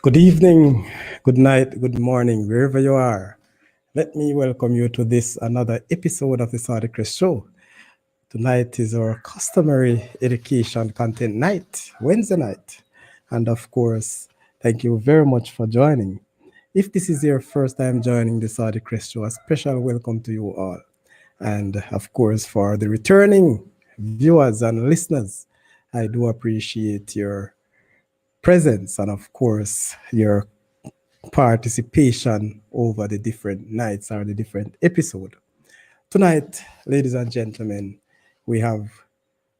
Good evening, good night, good morning, wherever you are. Let me welcome you to this another episode of the Saudichress Show. Tonight is our customary education content night, Wednesday night. And of course, thank you very much for joining. If this is your first time joining the Saudichress Show, a special welcome to you all. And of course, for the returning viewers and listeners, I do appreciate your presence and, of course, your participation over the different nights or the different episode. Tonight, ladies and gentlemen, we have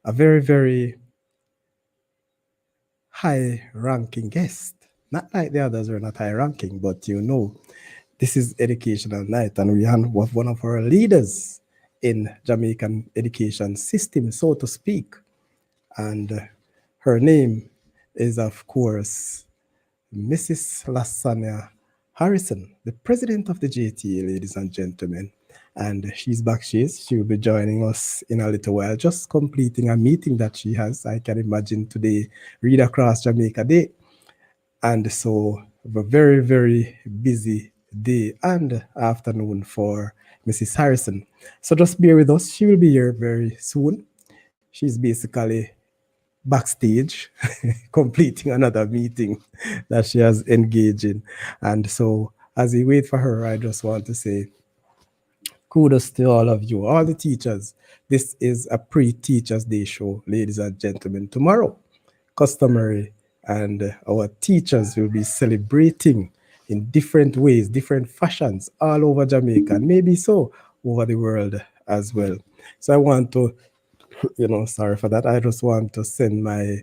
a very, very high ranking guest. Not like the others are not high ranking, but this is educational night and we have one of our leaders in Jamaican education system, so to speak. And her name is, of course, Mrs. Sonja Harrison, the president of the JTA, ladies and gentlemen. And she's back. She will be joining us in a little while, just completing a meeting that she has. I can imagine today, Read Across Jamaica Day. And so, a very, very busy day and afternoon for Mrs. Harrison. So just bear with us. She will be here very soon. She's basically backstage completing another meeting that she has engaged in. And so as we wait for her, I just want to say kudos to all of you, all the teachers. This is a pre-Teachers Day show, ladies and gentlemen. Tomorrow, customary, and our teachers will be celebrating in different ways, different fashions all over Jamaica, and maybe so over the world as well. So I want to sorry for that. I just want to send my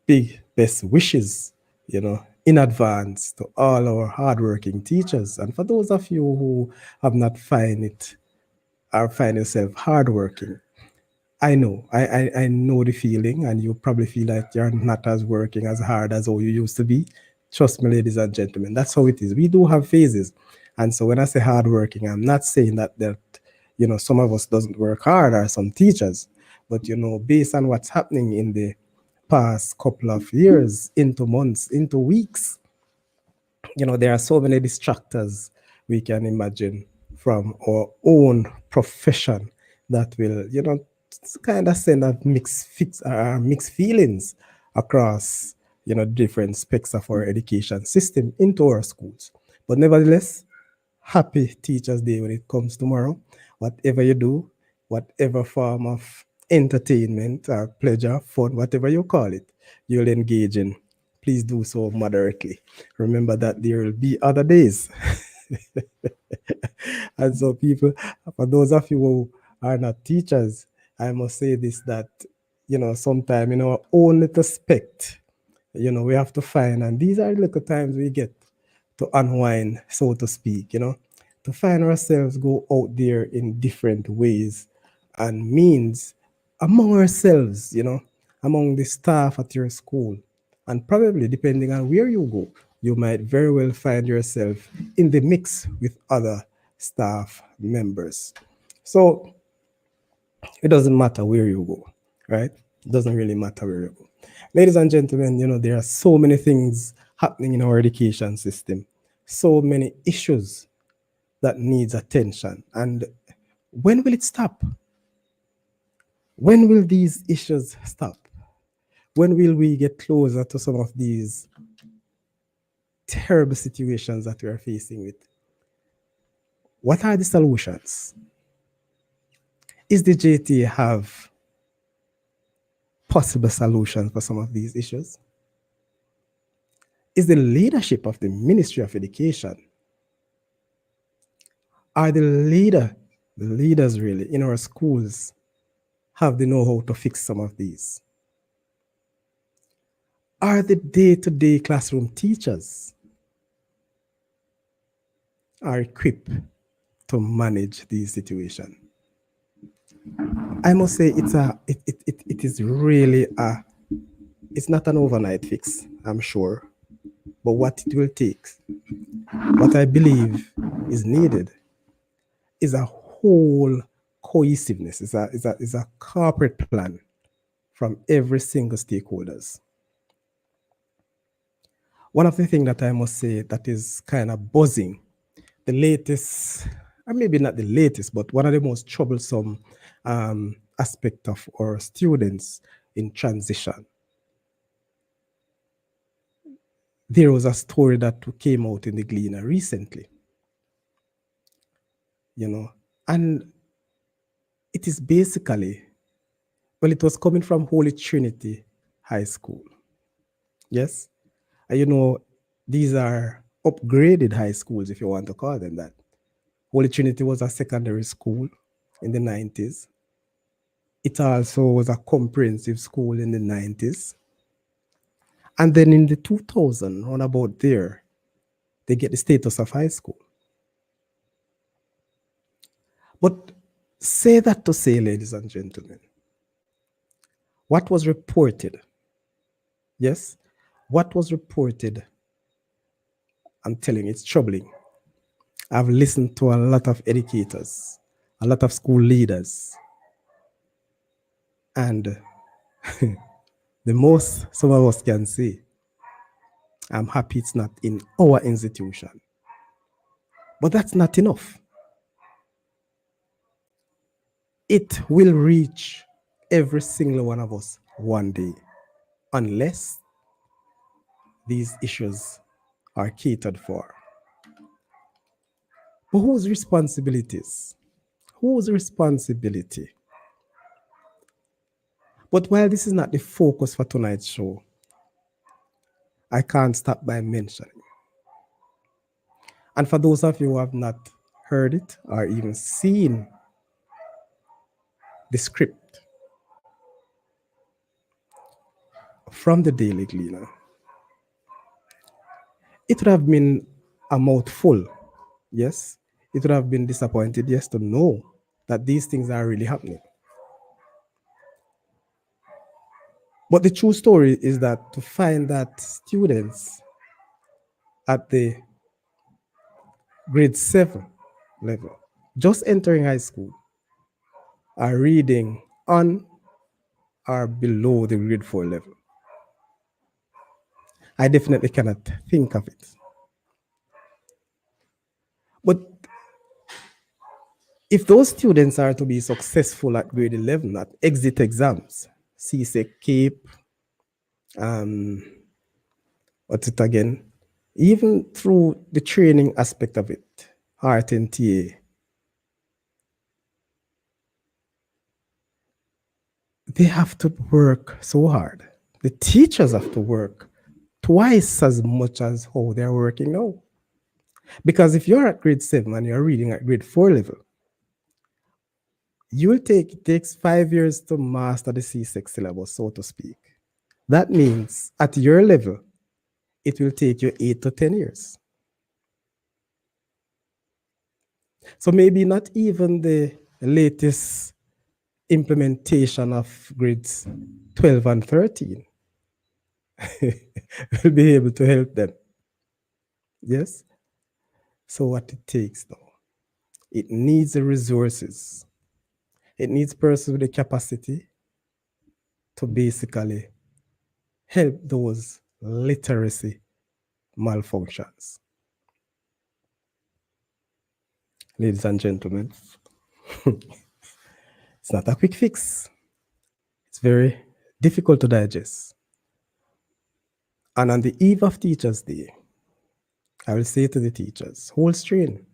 big best wishes, in advance to all our hardworking teachers. And for those of you who have not find yourself hardworking, I know the feeling, and you probably feel like you're not as working as hard as all you used to be. Trust me, ladies and gentlemen, that's how it is. We do have phases. And so when I say hardworking, I'm not saying that some of us doesn't work hard or some teachers, but based on what's happening in the past couple of years, into months, into weeks, there are so many distractors we can imagine from our own profession that will, kind of send a mixed feelings across, different specs of our education system into our schools. But nevertheless, happy Teachers Day when it comes tomorrow. Whatever you do, whatever form of entertainment or pleasure, fun, whatever you call it, you'll engage in, please do so moderately. Remember that there will be other days. And so people, for those of you who are not teachers, I must say this, that, sometime in our own little spect, we have to find, and these are little times we get to unwind, so to speak, to find ourselves go out there in different ways and means among ourselves, among the staff at your school. And probably depending on where you go, you might very well find yourself in the mix with other staff members. So it doesn't matter where you go, right? It doesn't really matter where you go. Ladies and gentlemen, there are so many things happening in our education system, so many issues that needs attention. And when will it stop? When will these issues stop? When will we get closer to some of these terrible situations that we are facing with? What are the solutions? Is the JTA have possible solutions for some of these issues? Is the leadership of the Ministry of Education, are the leaders really in our schools have the know-how to fix some of these? Are the day-to-day classroom teachers are equipped to manage these situations? I must say it is really it's not an overnight fix, I'm sure, but what it will take, what I believe is needed, is a whole cohesiveness, is a corporate plan from every single stakeholders. One of the things that I must say that is kind of buzzing, the latest, or maybe not the latest, but one of the most troublesome aspect of our students in transition. There was a story that came out in the Gleaner recently, you know, and it is basically, well, it was coming from Holy Trinity High School. Yes. And these are upgraded high schools, if you want to call them that. Holy Trinity was a secondary school in the 90s. It also was a comprehensive school in the 90s. And then in the 2000, on about there, they get the status of high school. But say that to say, ladies and gentlemen, what was reported, yes, what was reported, I'm telling you, it's troubling. I've listened to a lot of educators, a lot of school leaders, and the most some of us can say, I'm happy it's not in our institution. But that's not enough. It will reach every single one of us one day, unless these issues are catered for. But whose responsibilities? Whose responsibility? But while this is not the focus for tonight's show, I can't stop by mentioning. And for those of you who have not heard it or even seen the script from the Daily Gleaner, it would have been a mouthful, yes. It would have been disappointed, yes, to know that these things are really happening. But the true story is that to find that students at the grade 7 level, just entering high school, are reading on or below the grade 4 level, I definitely cannot think of it. But if those students are to be successful at grade 11 at exit exams, CSEC, CAPE, what's it again? Even through the training aspect of it, art and TA, they have to work so hard. The teachers have to work twice as much as how they're working now. Because if you're at grade 7 and you're reading at grade 4 level, it takes 5 years to master the C6 syllabus, so to speak. That means at your level, it will take you 8 to 10 years. So maybe not even the latest implementation of grades 12 and 13 will be able to help them. Yes? So what it takes though, it needs the resources. It needs persons with the capacity to basically help those literacy malfunctions. Ladies and gentlemen, it's not a quick fix. It's very difficult to digest. And on the eve of Teachers' Day, I will say to the teachers, hold strain.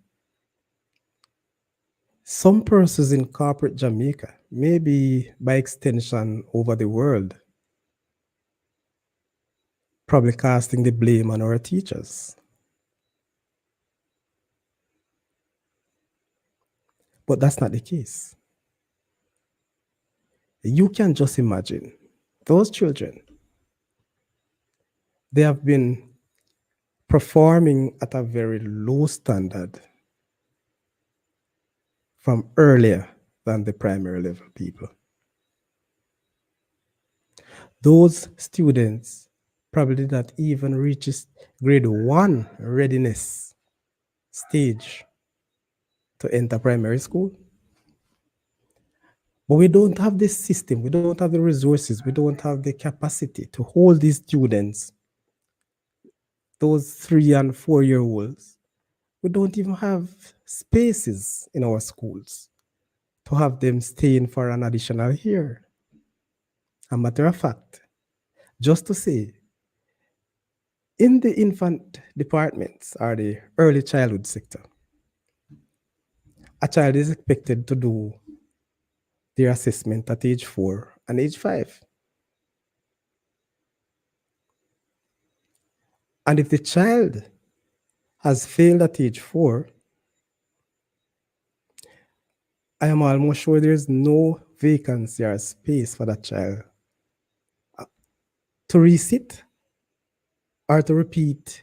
Some persons in corporate Jamaica, maybe by extension over the world, probably casting the blame on our teachers. But that's not the case. You can just imagine those children, they have been performing at a very low standard from earlier than the primary level people. Those students probably did not even reach grade 1 readiness stage to enter primary school. But we don't have the system, we don't have the resources, we don't have the capacity to hold these students those 3 and 4 year olds, we don't even have spaces in our schools to have them staying for an additional year. A matter of fact, just to say, in the infant departments or the early childhood sector, a child is expected to do their assessment at age 4 and age 5. And if the child has failed at age 4, I am almost sure there's no vacancy or space for that child to resit or to repeat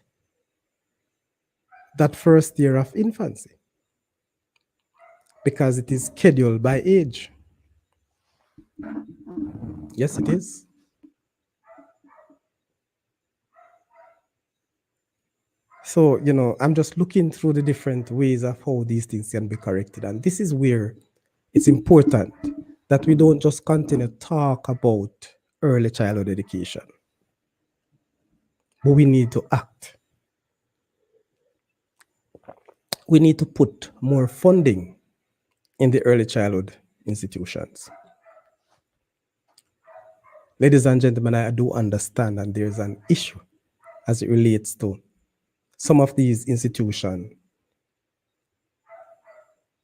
that first year of infancy because it is scheduled by age. Yes, it is. So, I'm just looking through the different ways of how these things can be corrected. And this is where it's important that we don't just continue to talk about early childhood education, but we need to act. We need to put more funding in the early childhood institutions. Ladies and gentlemen, I do understand that there's an issue as it relates to some of these institutions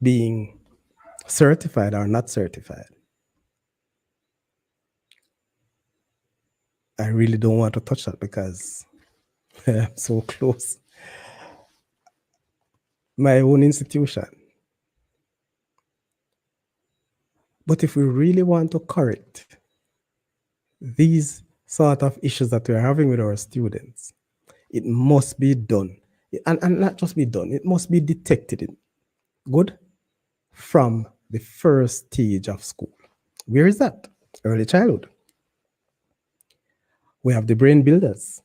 being certified or not certified. I really don't want to touch that because I'm so close. My own institution. But if we really want to correct these sort of issues that we're having with our students, it must be done. And not just be done, it must be detected. Good? From the first stage of school. Where is that? Early childhood. We have the brain builders.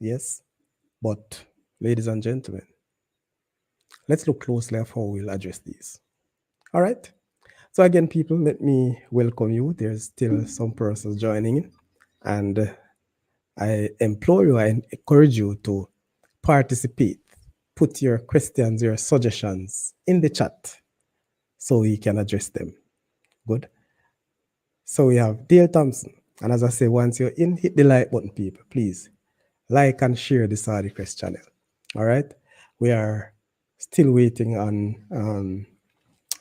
Yes. But, ladies and gentlemen, let's look closely at how we'll address these. All right? So again, people, let me welcome you. There's still some persons joining in. And I implore you, I encourage you to participate. Put your questions, your suggestions in the chat so we can address them. Good. So we have Dale Thompson. And as I say, once you're in, hit the like button, people. Please like and share the Saudichress channel. All right. We are still waiting on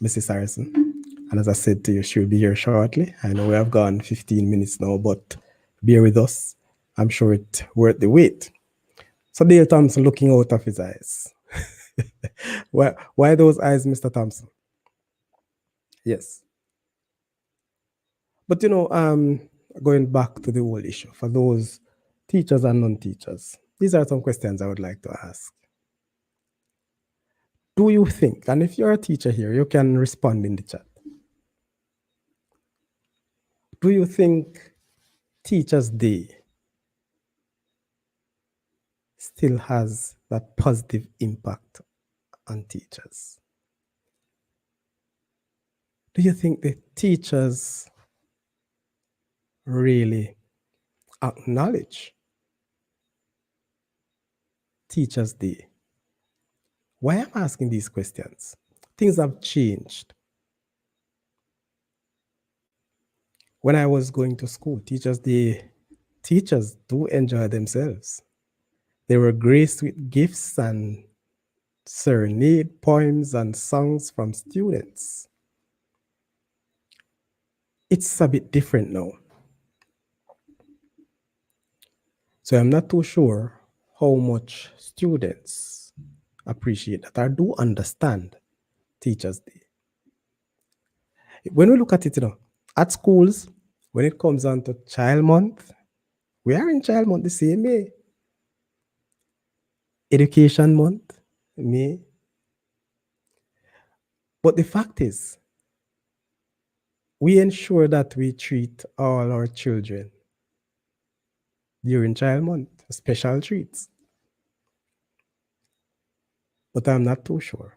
Mrs. Harrison. And as I said to you, she'll be here shortly. I know we have gone 15 minutes now, but bear with us. I'm sure it's worth the wait. So Dale Thompson looking out of his eyes. Why those eyes, Mr. Thompson? Yes. But going back to the whole issue, for those teachers and non-teachers, these are some questions I would like to ask. Do you think, and if you're a teacher here, you can respond in the chat. Do you think Teachers' Day still has that positive impact on teachers? Do you think the teachers really acknowledge Teachers' Day? Why I'm asking these questions? Things have changed. When I was going to school, Teachers' Day, teachers do enjoy themselves. They were graced with gifts and serenade poems and songs from students. It's a bit different now. So I'm not too sure how much students appreciate that or do understand Teachers' Day. When we look at it, at schools, when it comes on to Child Month, we are in Child Month the same way. Education Month, May. But the fact is, we ensure that we treat all our children during Child Month, special treats. But I'm not too sure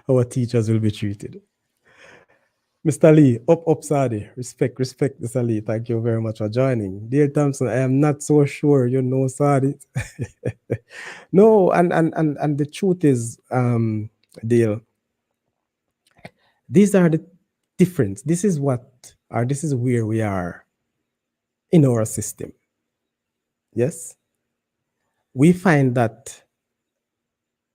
our teachers will be treated. Mr. Lee, up, Sadi. Respect, Mr. Lee. Thank you very much for joining. Dear Thompson, I am not so sure you know Sadi. No, and the truth is, Dale, these are the difference. This is what, or this is where we are in our system. Yes, we find that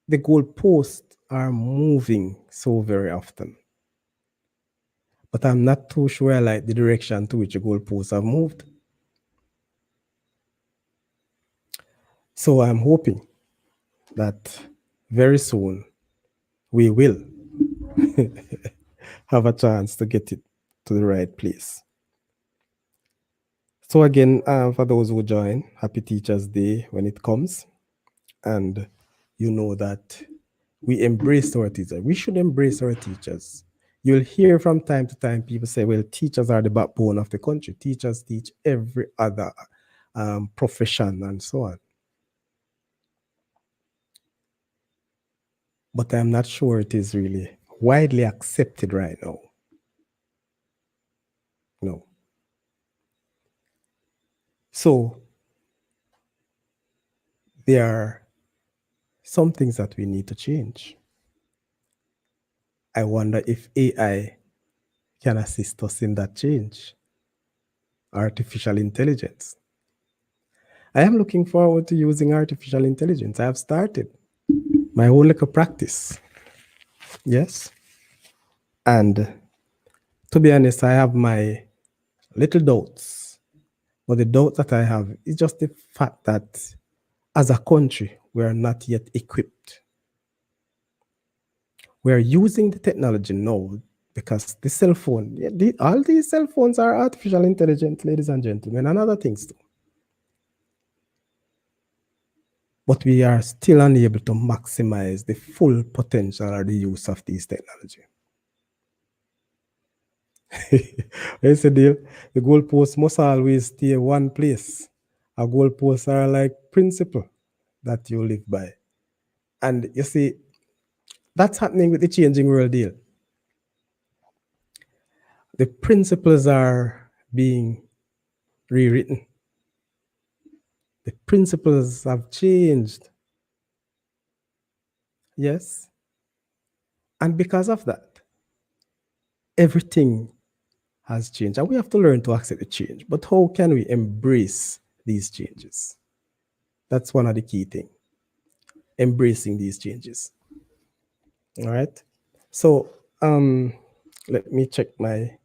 the goalposts are moving so very often, but I'm not too sure I like the direction to which the goalposts have moved. So I'm hoping that very soon we will have a chance to get it to the right place. So again, for those who join, happy Teachers Day when it comes. And you know that we embrace our teachers. We should embrace our teachers. You'll hear from time to time people say, well, teachers are the backbone of the country. Teachers teach every other profession and so on. But I'm not sure it is really widely accepted right now. No. So there are some things that we need to change. I wonder if AI can assist us in that change. Artificial intelligence. I am looking forward to using artificial intelligence. I have started my own little practice. Yes. And to be honest, I have my little doubts. But the doubt that I have is just the fact that as a country, we are not yet equipped. We are using the technology now because the cell phone, all these cell phones are artificial intelligence, ladies and gentlemen, and other things too. But we are still unable to maximize the full potential or the use of these technology. Here's the deal. The goalposts must always stay one place. Our goalposts are like principle that you live by. And you see, that's happening with the changing world deal. The principles are being rewritten. The principles have changed. Yes. And because of that, everything has changed. And we have to learn to accept the change. But how can we embrace these changes? That's one of the key things. Embracing these changes. All right. So let me check my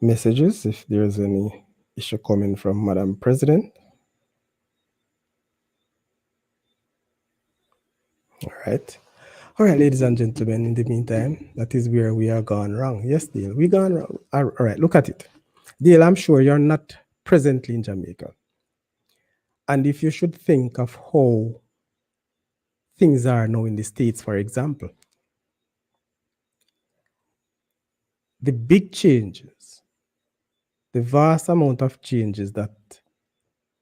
messages if there's any issue coming from Madam President. All right. All right, ladies and gentlemen, in the meantime, that is where we are gone wrong. Yes, Dale, we gone wrong. All right, look at it. Dale, I'm sure you're not presently in Jamaica. And if you should think of how things are now in the States, for example, the big changes, the vast amount of changes that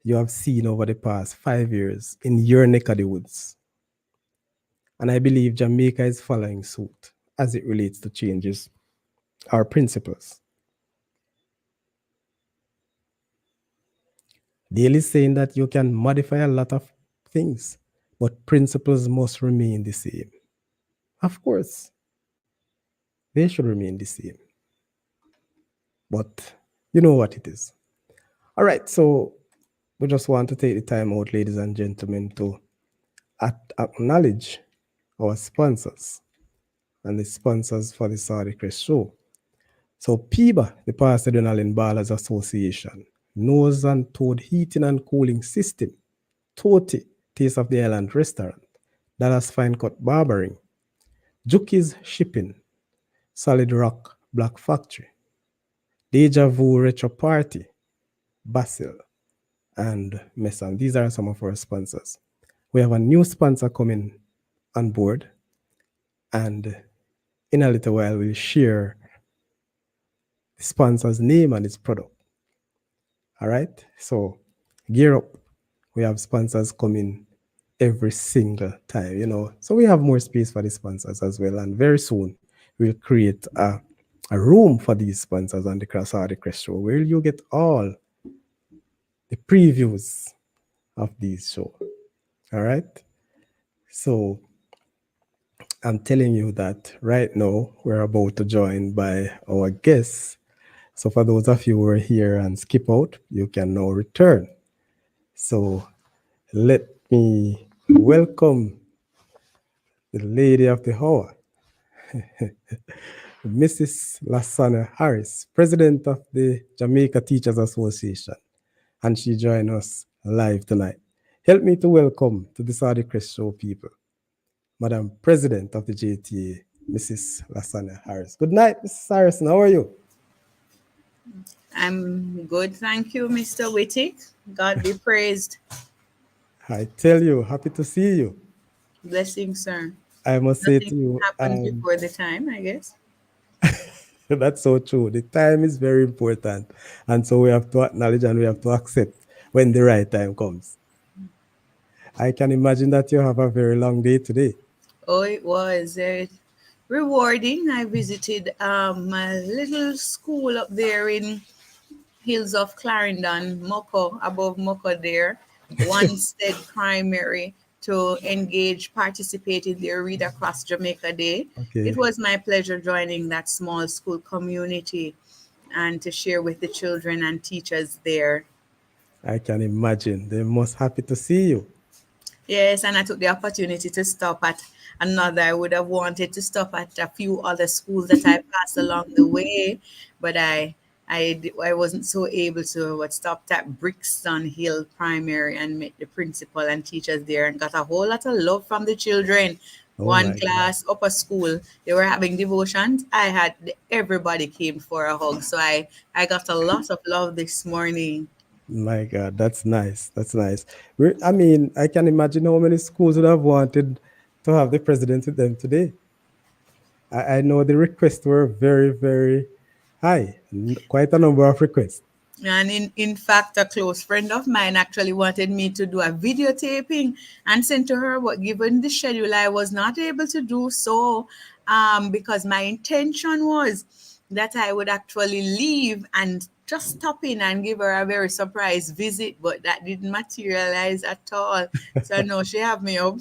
you have seen over the past 5 years in your neck of the woods. And I believe Jamaica is following suit as it relates to changes, our principles. Dale is saying that you can modify a lot of things, but principles must remain the same. Of course, they should remain the same. But you know what it is. All right, so we just want to take the time out, ladies and gentlemen, to acknowledge our sponsors and the sponsors for the Saudichress show. So PIBA, the Pasadena Ballers Association, Nose and Toad Heating and Cooling System, Toti, Taste of the Island Restaurant, Dallas Fine Cut Barbering, Juki's Shipping, Solid Rock Black Factory, Deja Vu Retro Party, Basil, and Messan. These are some of our sponsors. We have a new sponsor coming on board, and in a little while we'll share the sponsor's name and its product. All right, so gear up. We have sponsors coming every single time, you know. So we have more space for the sponsors as well. And very soon we'll create a room for these sponsors on the Saudichress show where you get all the previews of these show. All right. So I'm telling you that right now we're about to join by our guests. So for those of you who are here and skip out, you can now return. So let me welcome the lady of the hour, Mrs. Lasana Harris, president of the Jamaica Teachers Association, and she joined us live tonight. Help me to welcome to the Saudichress show people, Madam President of the JTA, Mrs. Lasana Harris. Good night, Mrs. Harrison. How are you? I'm good, thank you, Mr. Whittick. God be praised. I tell you, happy to see you. Blessings, sir. I must say Nothing to you, happens before the time, I guess. that's so true. The time is very important. And so we have to acknowledge and we have to accept when the right time comes. I can imagine that you have a very long day today. Oh, it was rewarding. I visited a little school up there in Hills of Clarendon, Moko, above Moko there. One said primary to engage, participate in their Read Across Jamaica Day. It Okay. was my pleasure joining that small school community and to share with the children and teachers there. I can imagine. They must happy to see you. Yes, and I took the opportunity to stop at another. I would have wanted to stop at a few other schools that I passed along the way, but I wasn't so able to. But stopped at Brixton Hill Primary and met the principal and teachers there, and got a whole lot of love from the children. Oh One my God. class, upper school, they were having devotions. Everybody came for a hug, so I got a lot of love this morning. My God, that's nice. That's nice. I mean, I can imagine how many schools would have wanted to have the president with them today. I know the requests were very, very high, quite a number of requests. And in fact, a close friend of mine actually wanted me to do a videotaping and send to her, but given the schedule, I was not able to do so because my intention was that I would actually leave and just stop in and give her a very surprise visit, but that didn't materialize at all. So no, she have me up.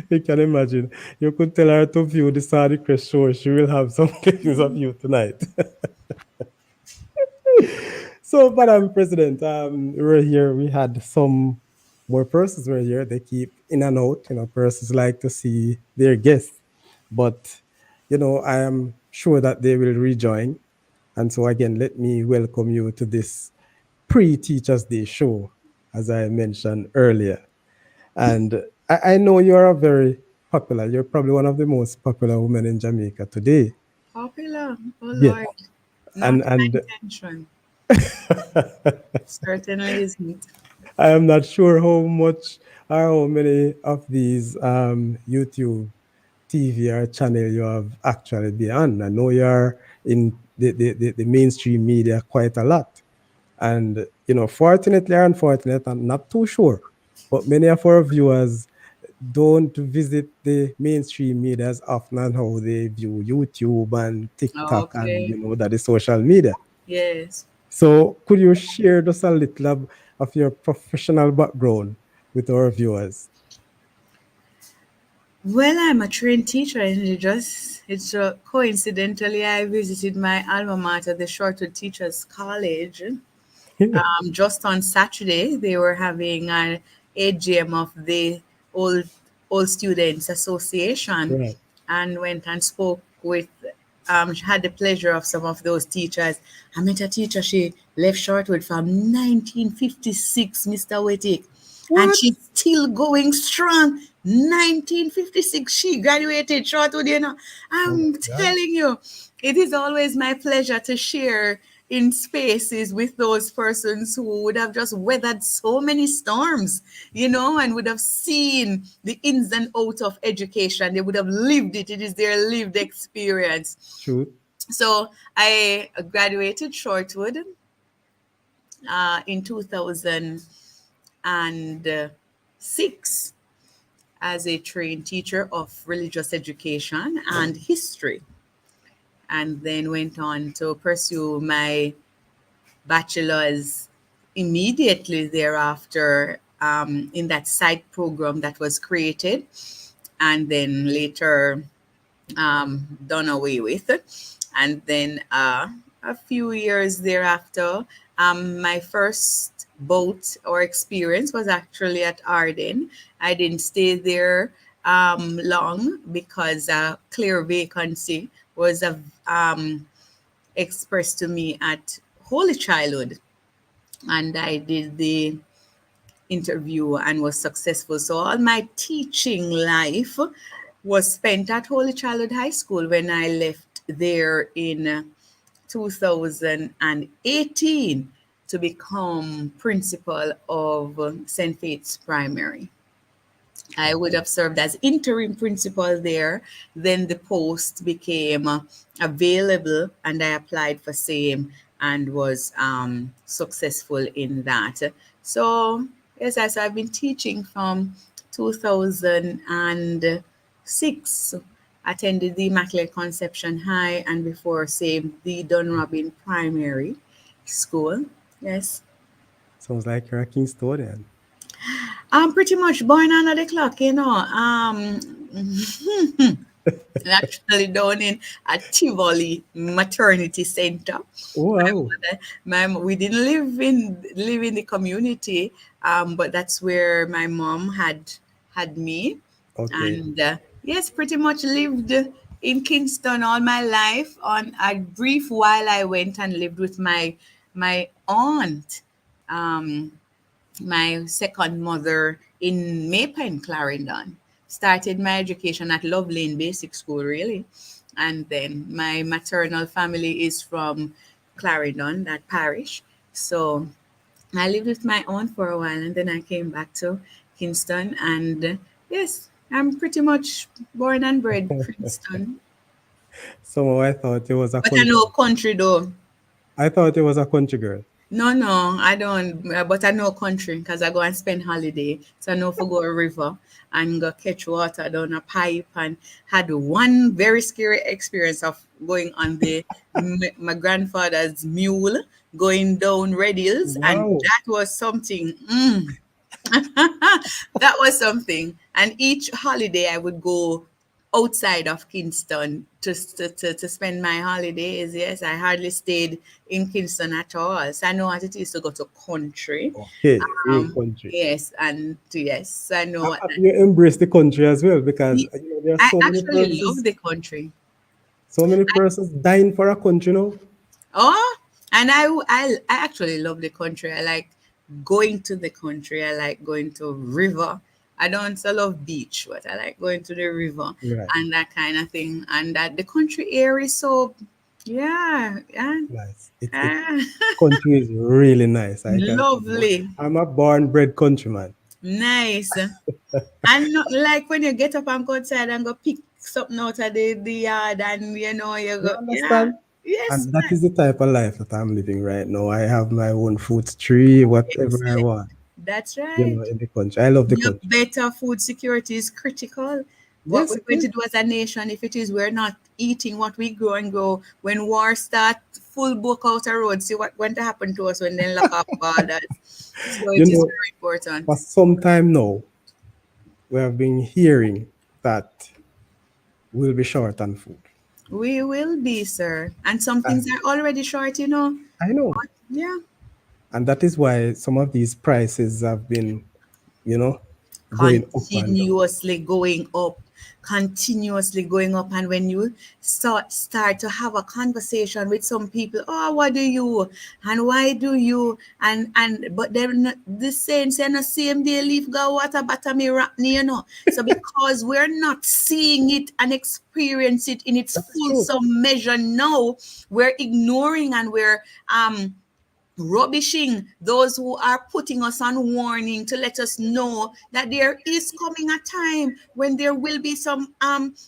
You can imagine. You could tell her to view the Saudichress show. She will have some clippings of you tonight. So, Madam President, we're here. We had some more persons were here. They keep in and out. Persons like to see their guests, but I am sure that they will rejoin. And so, again, let me welcome you to this pre-Teachers Day show, as I mentioned earlier. And I know you're a very popular. You're probably one of the most popular women in Jamaica today. Popular. Oh Yes, Lord. and Not my and intention. Certainly isn't. I am not sure how much or how many of these YouTube TV or channel you have actually been on. I know you're in the mainstream media quite a lot. And, fortunately or unfortunately, I'm not too sure. But many of our viewers don't visit the mainstream media as often as how they view YouTube and TikTok and, Okay. that is social media. Yes. So could you share just a little of your professional background with our viewers? Well, I'm a trained teacher, and coincidentally I visited my alma mater, the Shortwood Teachers College, just on Saturday. They were having an AGM of the Old Old Students Association, Right. and went and spoke with. Had the pleasure of some of those teachers. I met a teacher. She left Shortwood from 1956, Mr. Wettick, and What? she's still going strong. 1956, she graduated Shortwood. Oh my I'm God. telling you, it is always my pleasure to share in spaces with those persons who would have just weathered so many storms, and would have seen the ins and outs of education. They would have lived it. It is their lived experience. Truth. So I graduated Shortwood in 2006, as a trained teacher of religious education and history, and then went on to pursue my bachelor's immediately thereafter in that side program that was created and then later done away with. And then a few years thereafter, my first boat or experience was actually at Arden. I didn't stay there long because a clear vacancy was expressed to me at Holy Childhood, and I did the interview and was successful. So all my teaching life was spent at Holy Childhood High School when I left there in 2018 to become principal of St. Faith's Primary. I would have served as interim principal there. Then the post became available, and I applied for same and was successful in that. So yes, as I've been teaching from 2006. Attended the Immaculate Conception High and before same the Dunrobin Primary School. Yes. Sounds like you're a Kingstonian. I'm pretty much born under the clock, you know. Actually down in a Tivoli Maternity Center. Wow. We didn't live in the community, but that's where my mom had me, Okay. and yes, pretty much lived in Kingston all my life. On a brief while, I went and lived with my aunt. Um, my second mother in Maypen, Clarendon. Started my education at Love Lane Basic School, really. And then my maternal family is from Clarendon, that parish. So I lived with my aunt for a while and then I came back to Kingston. And yes, I'm pretty much born and bred Kingston. So I thought it was a But I country. know country though. I thought it was a country girl. No, I don't. But I know country because I go and spend holiday. So I know if I go a river and go catch water down a pipe and had one very scary experience of going on my grandfather's mule going down Red Hills, and Wow. that was something. That was something. And each holiday I would go outside of Kingston to spend my holidays. Yes, I hardly stayed in Kingston at all. So I know what it is to go to country. Okay. Real country. Yes, and yes, I know what that You embrace the country as well because there are I so many actually love persons, the country. dying for a country now. Oh, and I actually love the country. I like going to the country. I like going to river. I don't so love beach, but I like going to the river Right. and that kind of thing. And that the country air is so, yeah, yeah, Nice. ah, Country is really nice. I can. lovely, I'm a born bred countryman. nice. And not like when you get up and go outside and go pick something out of the yard and you You go, yeah, understand? yes, And that is the type of life that I'm living right now. I have my own fruit tree, whatever I excellent. want, That's right. in the country. I love the Your country. better food security is critical. What Yes, we're it going is. to do as a nation, if it is we're not eating what we grow and grow, when war start, full book out a road, see what going to happen to us when they lock up borders. So You it is know, very for important. some time now, we have been hearing that we'll be short on food. We will be, sir. And some things And are already short, you know. I know. Yeah. And that is why some of these prices have been, you know, going up and down. Continuously going up, and when you start to have a conversation with some people, oh, what do you and why do you, and but they're not the same, say no same day leaf go water bottom so because we're not seeing it and experience it in its That is full true. some measure now, we're ignoring and we're rubbishing those who are putting us on warning to let us know that there is coming a time when there will be some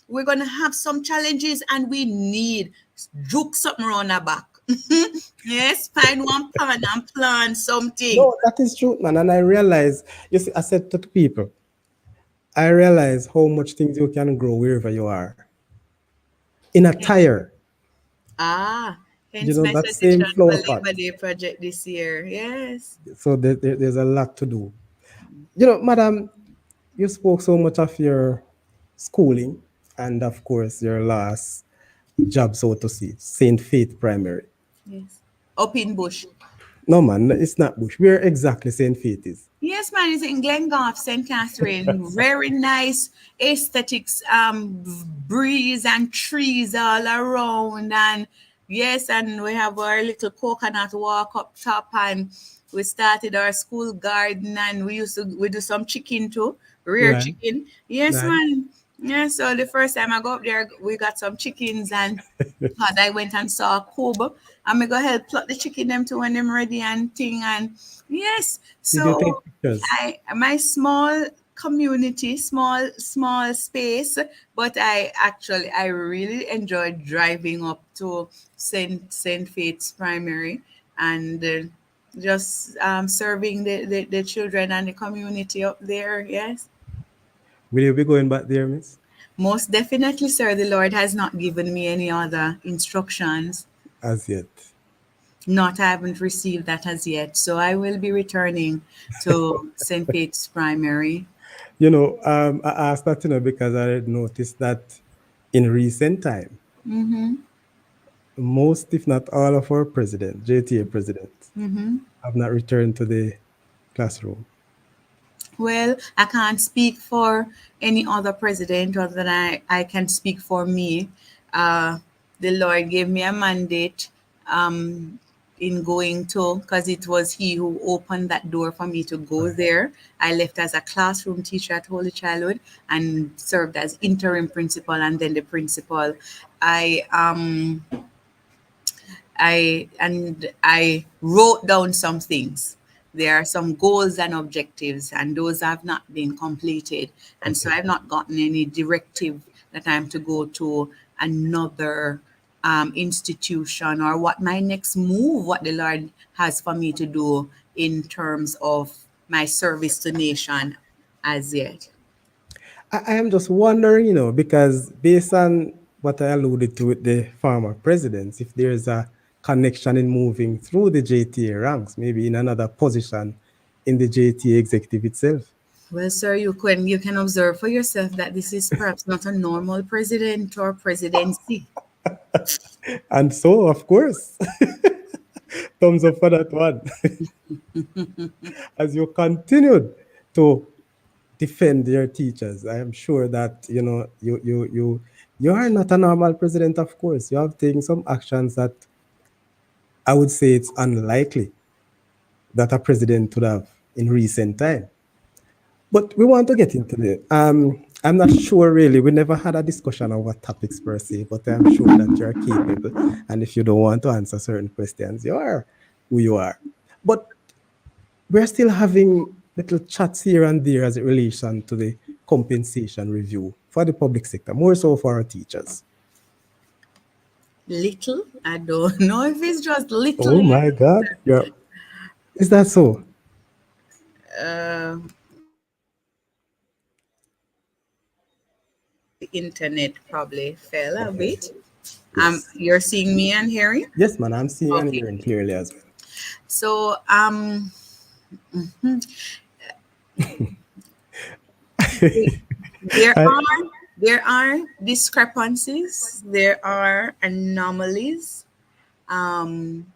we're going to have some challenges and we need juke something around our back. Yes, find one pan and plan something. No, that is true, man. And I realize, you see, I said to the people, I realize how much things you can grow wherever you are. In a tire, Ah, you hence know, my that same suggestion for flower Labor pot. Day project this year. Yes. So there's a lot to do. You know, madam, you spoke so much of your schooling and, of course, your last job, so to say, St. Faith Primary. Yes. Up in Bush. No, man, it's not Bush. Where exactly St. Faith is? Yes, man, it's in Glengoff, St. Catherine. Very nice aesthetics, breeze and trees all around. And yes, and we have our little coconut walk up top, and we started our school garden, and we do some chicken too, rear Right, chicken. Yes, right. man. Yeah, so the first time I go up there, we got some chickens, and because I went and saw a cob, and me go help pluck the chicken them to when them ready and thing. And yes, Did you take so pictures? my small community, small space, but I really enjoyed driving up to Saint Faith's Primary, and just serving the children and the community up there. Yes. Will you be going back there, miss? Most definitely, sir. The Lord has not given me any other instructions. As yet. Not, I haven't received that as yet. So I will be returning to St. Faith's Primary. You know, I asked that, you know, because I had noticed that in recent time, Mm-hmm. most, if not all, of our presidents, JTA presidents, Mm-hmm. have not returned to the classroom. Well, I can't speak for any other president other than I can speak for me. Uh, the Lord gave me a mandate in going to, because it was He who opened that door for me to go Right. there. I left as a classroom teacher at Holy Childhood and served as interim principal and then the principal. I I wrote down some things. There are some goals and objectives, and those have not been completed. And so Okay. I've not gotten any directive that I'm to go to another institution, or what my next move, what the Lord has for me to do in terms of my service to nation as yet. I am just wondering, you know, because based on what I alluded to with the former presidents, if there's a connection in moving through the JTA ranks, maybe in another position in the JTA executive itself. Well, sir, you can observe for yourself that this is perhaps not a normal president or presidency. And so, of course, thumbs up for that one. As you continued to defend your teachers, I am sure that, you know, you are not a normal president, of course. You have taken some actions that I would say it's unlikely that a president would have in recent time. But we want to get into the. I'm not sure really. We never had a discussion over topics per se, but I'm sure that you're capable. And if you don't want to answer certain questions, you are who you are. But we're still having little chats here and there as it relation to the compensation review for the public sector, more so for our teachers. Little, I don't know if it's just little. Oh my God. Yeah. Is that so? Uh, the internet probably fell a Okay. bit. Yes. You're seeing me and hearing? Yes, man. I'm seeing and Okay. hearing clearly as well. So, there I, are there are discrepancies, there are anomalies. Um,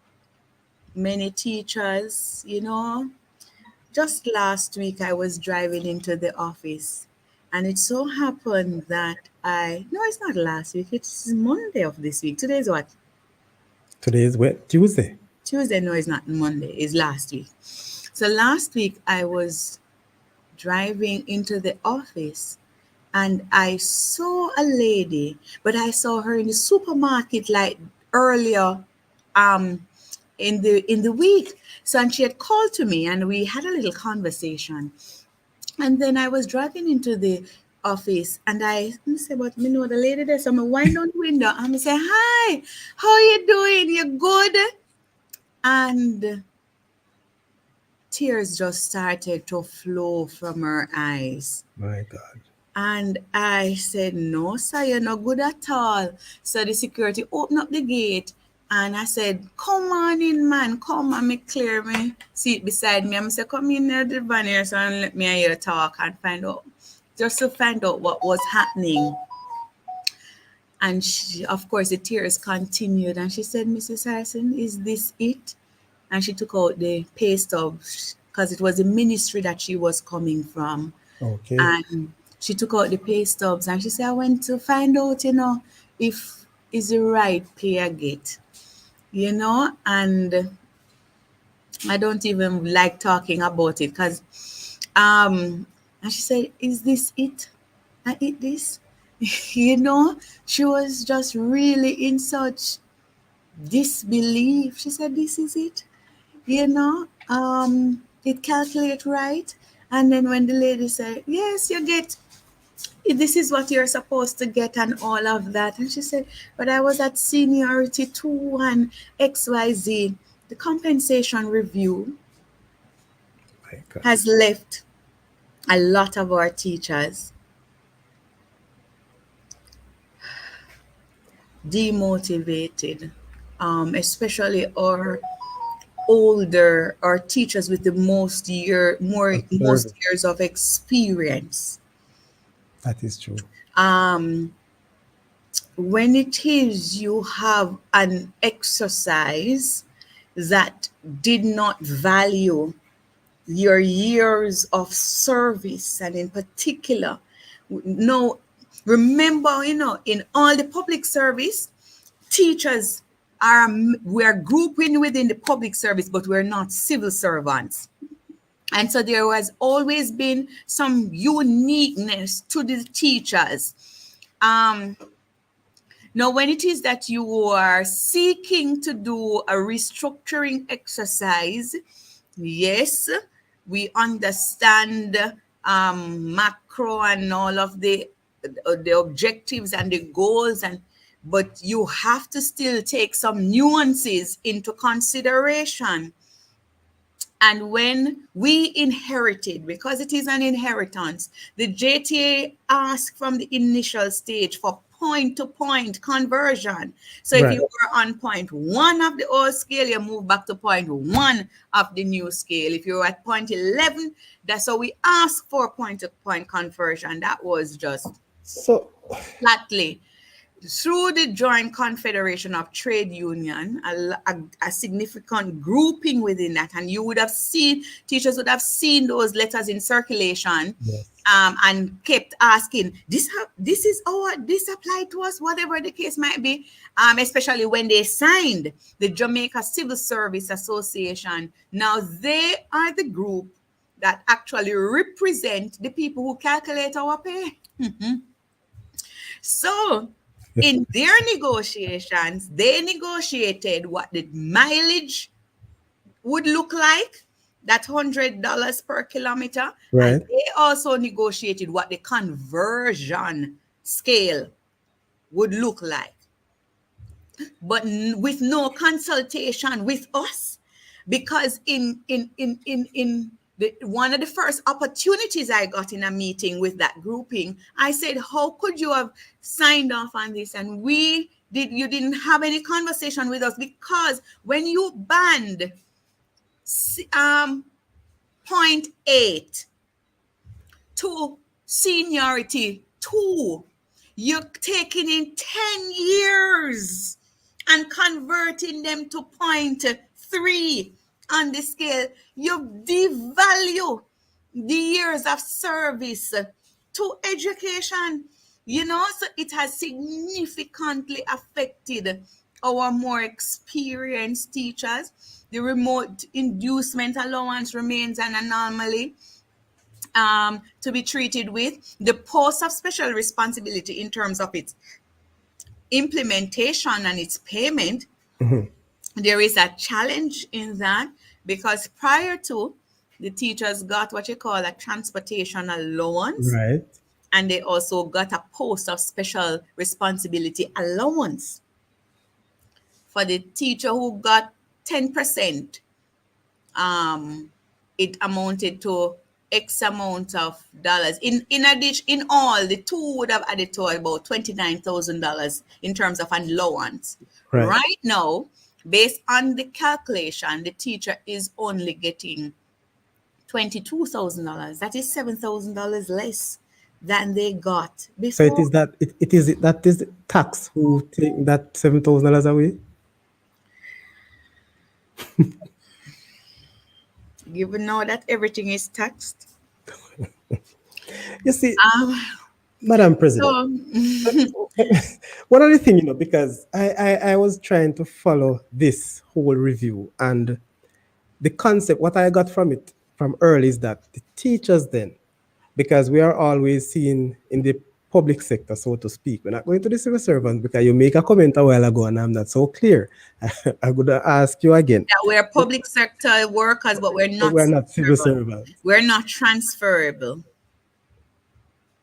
Many teachers, just last week I was driving into the office, and it so happened that no, it's not last week, it's Monday of this week. Today is what? Today is what? Tuesday. Tuesday. No, it's not Monday, it's last week. So last week I was driving into the office, and I saw a lady, but I saw her in the supermarket like earlier um in the week. So, and she had called to me and we had a little conversation. And then I was driving into the office, and I say, but me know the lady there. So I wind down the window and I say, hi, how you doing? You good? And tears just started to flow from her eyes. My God. And I said, no, sir, you're not good at all. So the security opened up the gate and I said, come on in, man. Come on, me clear me seat beside me. I said, come in there, the van here, so and let me hear you talk and find out, just to find out what was happening. And she, of course, the tears continued. And she said, Mrs. Harrison, is this it? And she took out the pay stub because it was the ministry that she was coming from. Okay. And she took out the pay stubs and she said, I went to find out, if is the right pay I get, and I don't even like talking about it because, and she said, is this it? I eat this? She was just really in such disbelief. She said, this is it? It calculate right. And then when the lady said, yes, you get, this is what you're supposed to get and all of that. And she said, but I was at seniority 2 and XYZ. The compensation review My God. has left a lot of our teachers demotivated, especially our older, our teachers with the most Observe. years of experience. That is true. When it is you have an exercise that did not value your years of service, and in particular, no, remember, in all the public service, teachers we're grouping within the public service, but we're not civil servants. And so there has always been some uniqueness to the teachers. Now, when it is that you are seeking to do a restructuring exercise, yes, we understand macro and all of the objectives and the goals, but you have to still take some nuances into consideration. And when we inherited, because it is an inheritance, the JTA asked from the initial stage for point-to-point conversion. So if Right. you were on point 1 of the old scale, you move back to point 1 of the new scale. If you were at point 11, that's how we asked for point-to-point conversion. That was just So, flatly through the Joint Confederation of Trade Union, a significant grouping within that, and you would have seen, teachers would have seen those letters in circulation, yes. and kept asking, this applied to us, whatever the case might be, especially when they signed the Jamaica Civil Service Association. Now they are the group that actually represent the people who calculate our pay. So in their negotiations, they negotiated what the mileage would look like, that $100 per kilometer. Right. And they also negotiated what the conversion scale would look like. But with no consultation with us, because in one of the first opportunities I got in a meeting with that grouping, I said, how could you have signed off on this? And you didn't have any conversation with us, because when you banned 0.8 to seniority 2, you're taking in 10 years and converting them to 0.3 on the scale. You devalue the years of service to education, so it has significantly affected our more experienced teachers. The remote inducement allowance remains an anomaly to be treated with. The post of special responsibility in terms of its implementation and its payment, there is a challenge in that, because prior to, the teachers got what you call a transportation allowance, Right. and they also got a post of special responsibility allowance. For the teacher who got 10% it amounted to X amount of dollars. In addition, in all, the two would have added to about $29,000 in terms of an allowance. Right. Right now, based on the calculation, the teacher is only getting $22,000. That is $7,000 less than they got So it before. is that that is tax who take that $7,000 away. Given now that everything is taxed. You see, Um, Madam President, so one of the things, because I was trying to follow this whole review, and the concept, what I got from it from early is that the teachers then, because we are always seen in the public sector, so to speak. We're not going to the civil servants because you make a comment a while ago and I'm not so clear. I'm going to ask you again. that we're public sector workers, but we're But not we're not civil transferable. servants. We're not transferable.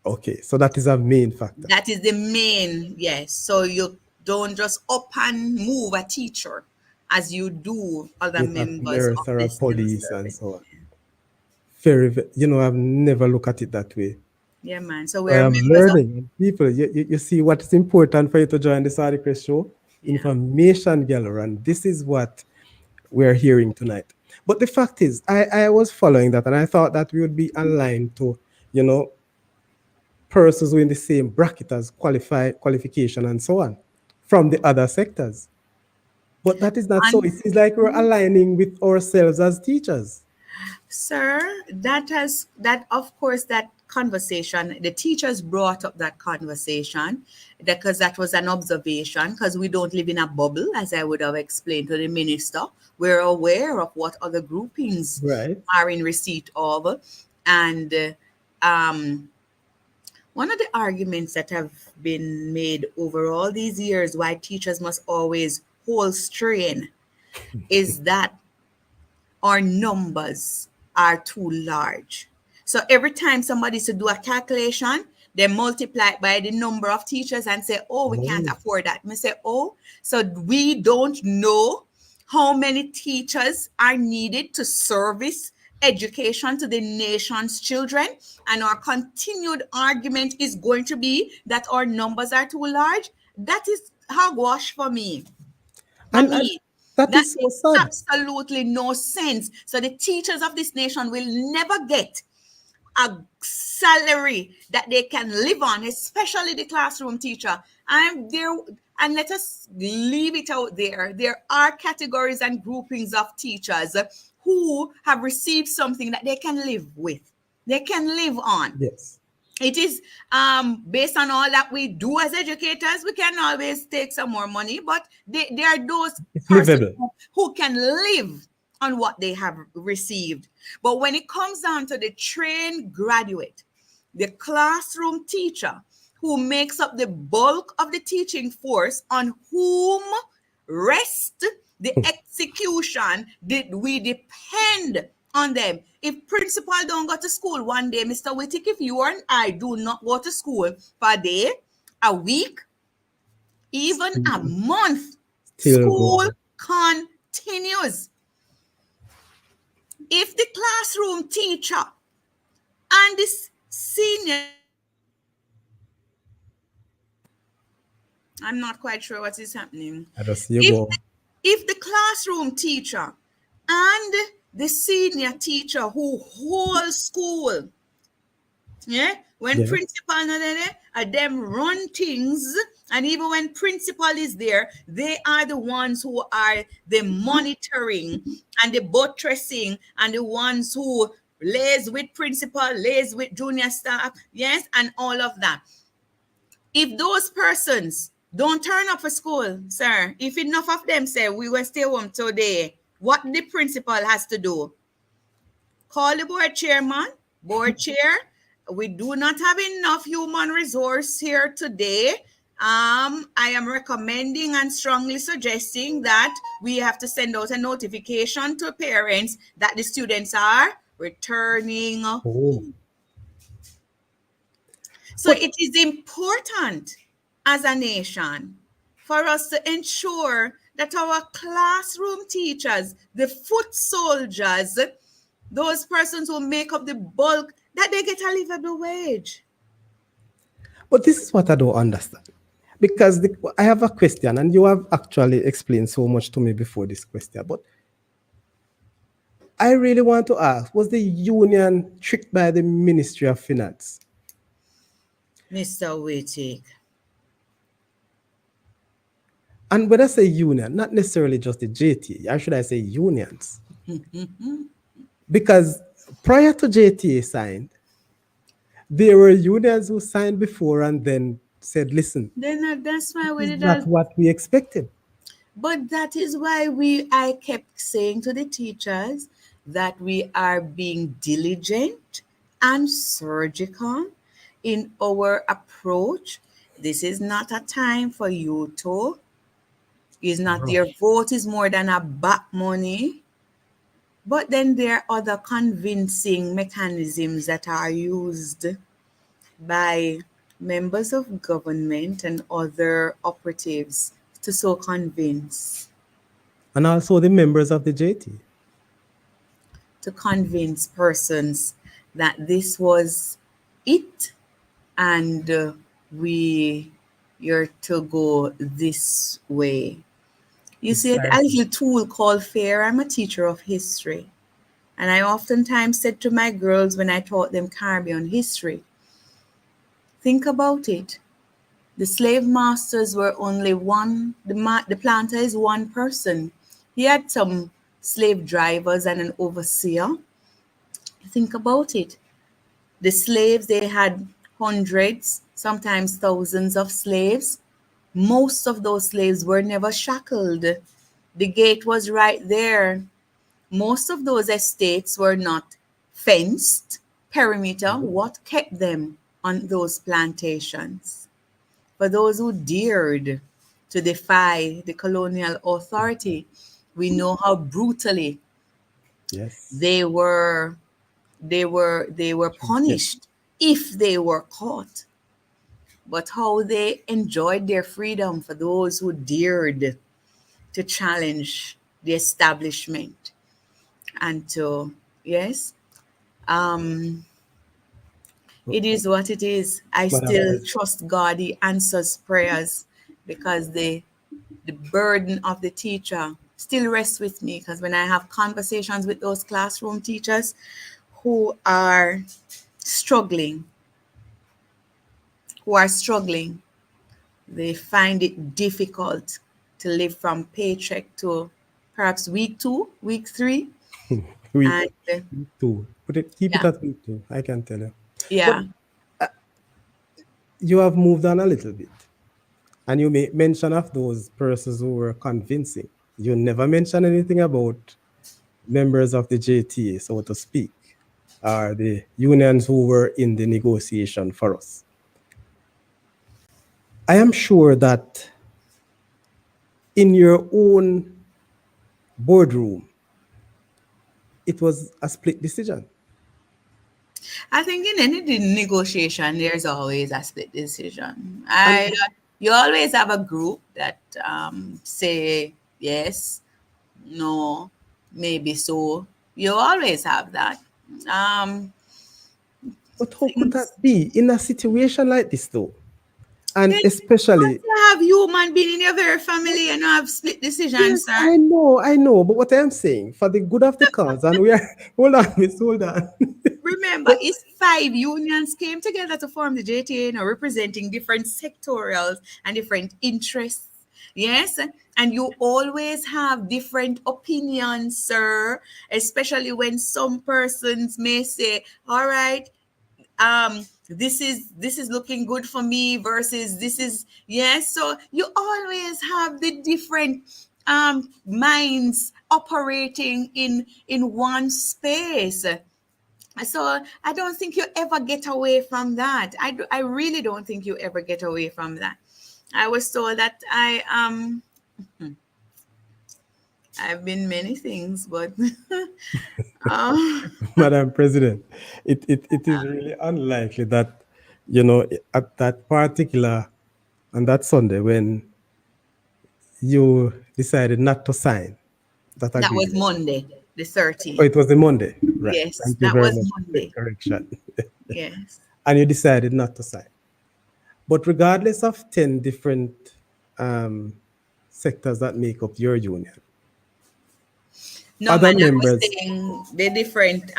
Okay, so that is a main factor. That is the main, yes. So you don't just up and move a teacher as you do other With a members nurse of or the a civil police and service. so on. I've never looked at it that way. Yeah, man. So I we're am members of, learning. People, you see what is important for you to join the Saudichress show? yeah. Information galore. And this is what we're hearing tonight. But the fact is, I was following that and I thought that we would be aligned to, you know, persons who are in the same bracket as qualification and so on from the other sectors. But that is not so. And It seems like we're aligning with ourselves as teachers. sir, that of course that conversation, the teachers brought up that conversation because that was an observation because we don't live in a bubble, as I would have explained to the minister. We're aware of what other groupings Right. are in receipt of. And um, one of the arguments that have been made over all these years why teachers must always hold strain is that our numbers are too large. So every time somebody to do a calculation, they multiply it by the number of teachers and say, oh, we can't Oh, afford that. Me say, oh, so we don't know how many teachers are needed to service education to the nation's children. And our continued argument is going to be that our numbers are too large. That is hogwash for me. For and me, that that is so makes sad. absolutely no sense. So the teachers of this nation will never get a salary that they can live on, especially the classroom teacher. And there, and let us leave it out there. There are categories and groupings of teachers who have received something that they can live with. They can live on. Yes. It is based on all that we do as educators, we can always take some more money, but there are those It's persons livable. who can live on what they have received. But when it comes down to the trained graduate, the classroom teacher who makes up the bulk of the teaching force, on whom rest the execution, did we depend on them. If principal don't go to school one day, Mr. Whittick, if you and I do not go to school for a day, a week, even a month, Still go school on. continues. If the classroom teacher and this senior, I'm not quite sure what is happening. I just see you If go. if the classroom teacher and the senior teacher who holds school, yeah, when Yes. principal not there, them run things, and even when principal is there, they are the ones who are the monitoring and the buttressing and the ones who lays with principal, lays with junior staff, yes, and all of that. If those persons don't turn up for school, sir, if enough of them say we will stay home today, what the principal has to do? Call the board chairman, board chair. We do not have enough human resource here today. I am recommending and strongly suggesting that we have to send out a notification to parents that the students are returning Oh. home. So But it is important as a nation for us to ensure that our classroom teachers, the foot soldiers, Those persons who make up the bulk, that they get a livable wage. But this is what I don't understand. Because I have a question, and you have actually explained so much to me before this question. But I really want to ask, was the union tricked by the Ministry of Finance? Mr. Waiting. And when I say union, not necessarily just the JTA, or should I say unions? Because prior to JTA signed, there were unions who signed before and then said, listen, Then that's why we this is did not that. what we expected. But that is why I kept saying to the teachers that we are being diligent and surgical in our approach. This is not a time for you to. Is not their Rush. vote is more than a back money. But then there are other convincing mechanisms that are used by members of government and other operatives to so convince And also the members of the JT. persons that this was it, and we are to go this way. You see, a Precisely. little tool called fear. I'm a teacher of history, and I oftentimes said to my girls when I taught them Caribbean history, think about it. The slave masters were only one, the planter is one person. He had some slave drivers and an overseer. Think about it. The slaves, they had hundreds, sometimes thousands of slaves. Most of those slaves were never shackled. The gate was right there. Most of those estates were not fenced perimeter. What kept them on those plantations? For those who dared to defy the colonial authority, we know how brutally Yes. they were they were Treated. punished if they were caught, but how they enjoyed their freedom for those who dared to challenge the establishment and to, yes, um it is what it is. I Madam still President. trust God, He answers prayers, because the burden of the teacher still rests with me, because when I have conversations with those classroom teachers who are struggling, who are struggling, they find it difficult to live from paycheck to perhaps week two, week three. Week And two. Keep it yeah, at week two, I can tell you. But yeah. you have moved on a little bit. And you made mention of those persons who were convincing. You never mention anything about members of the JTA, so to speak, or the unions who were in the negotiation for us. I am sure that in your own boardroom, it was a split decision. I think in any negotiation, there's always a split decision. And You always have a group that say yes, no, maybe so. You always have that. Um, but how could things. that be in a situation like this, though? And Then once especially, you have human being in your very family and you have split decisions, yes, sir. I know, but what I'm saying, for the good of the cause, and we are, hold on, miss, hold on. Remember, But it's five unions came together to form the JTA, now representing different sectorials and different interests. Yes, and you always have different opinions, sir, especially when some persons may say, all right, this is looking good for me versus this is, yes. So you always have the different minds operating in one space. So I don't think you ever get away from that. I really don't think you ever get away from that. I was told that I've been many things, but um, Madam President, it is really unlikely that, at that particular, on that Sunday when you decided not to sign that that was agreement. Monday. the Oh, 13th. it was the Monday. Right. Yes, Thank you that very was much for the Monday. correction. Yes. And you decided not to sign. But regardless of 10 different um, sectors that make up your union, No, other man, I was members, saying the different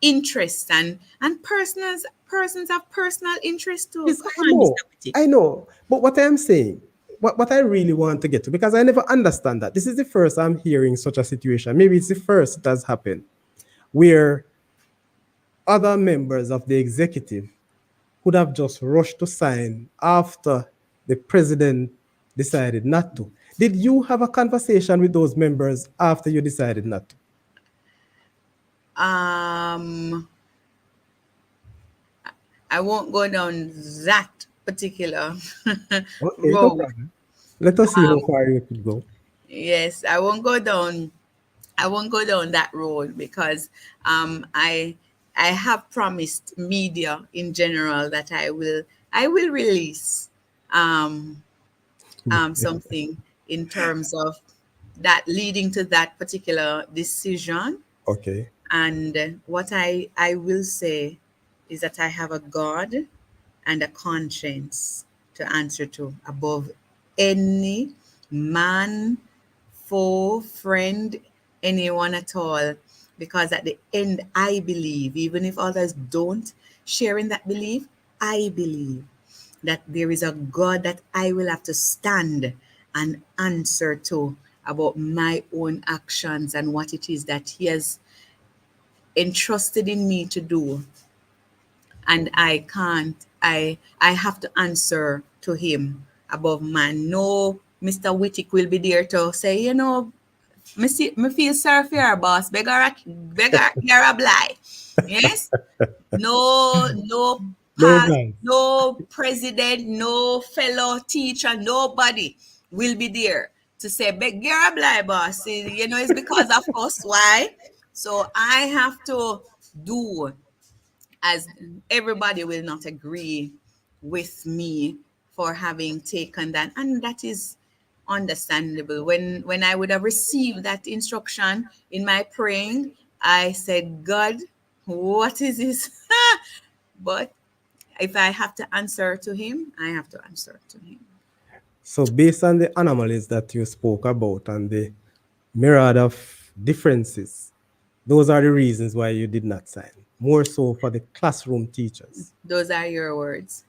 interests and persons have personal interest too. yes, Come I on, know, Mr. Witty. I know. But what I'm saying, what I really want to get to, because I never understand that. This is the first I'm hearing such a situation. Maybe it's the first it has happened where other members of the executive could have just rushed to sign after the president decided not to. Did you have a conversation with those members after you decided not to? Um, I won't go down that particular Okay, no road. problem. Let us see how far you could go. Yes, I won't go down. I won't go down that road because um, I I have promised media in general that I will release um, something in terms of that leading to that particular decision. Okay. And what I will say is that I have a God and a conscience to answer to above any man, foe, friend, anyone at all. Because at the end, I believe, even if others don't share in that belief, I believe that there is a God that I will have to stand and answer to about my own actions and what it is that He has entrusted in me to do. And I can't, I have to answer to Him above man. No, Mr. Whittick will be there to say, me feel sorry for your boss, beggar, you're a blight. Yes? No No, past, guys. no president, no fellow teacher, nobody will be there to say, beg you're a blind boss. It's because of us. Why? So I have to do as everybody will not agree with me for having taken that. And that is understandable. When I would have received that instruction in my praying, I said, God, what is this? But if I have to answer to Him, I have to answer to Him. So, based on the anomalies that you spoke about and the myriad of differences, those are the reasons why you did not sign. More so for the classroom teachers. Those are your words.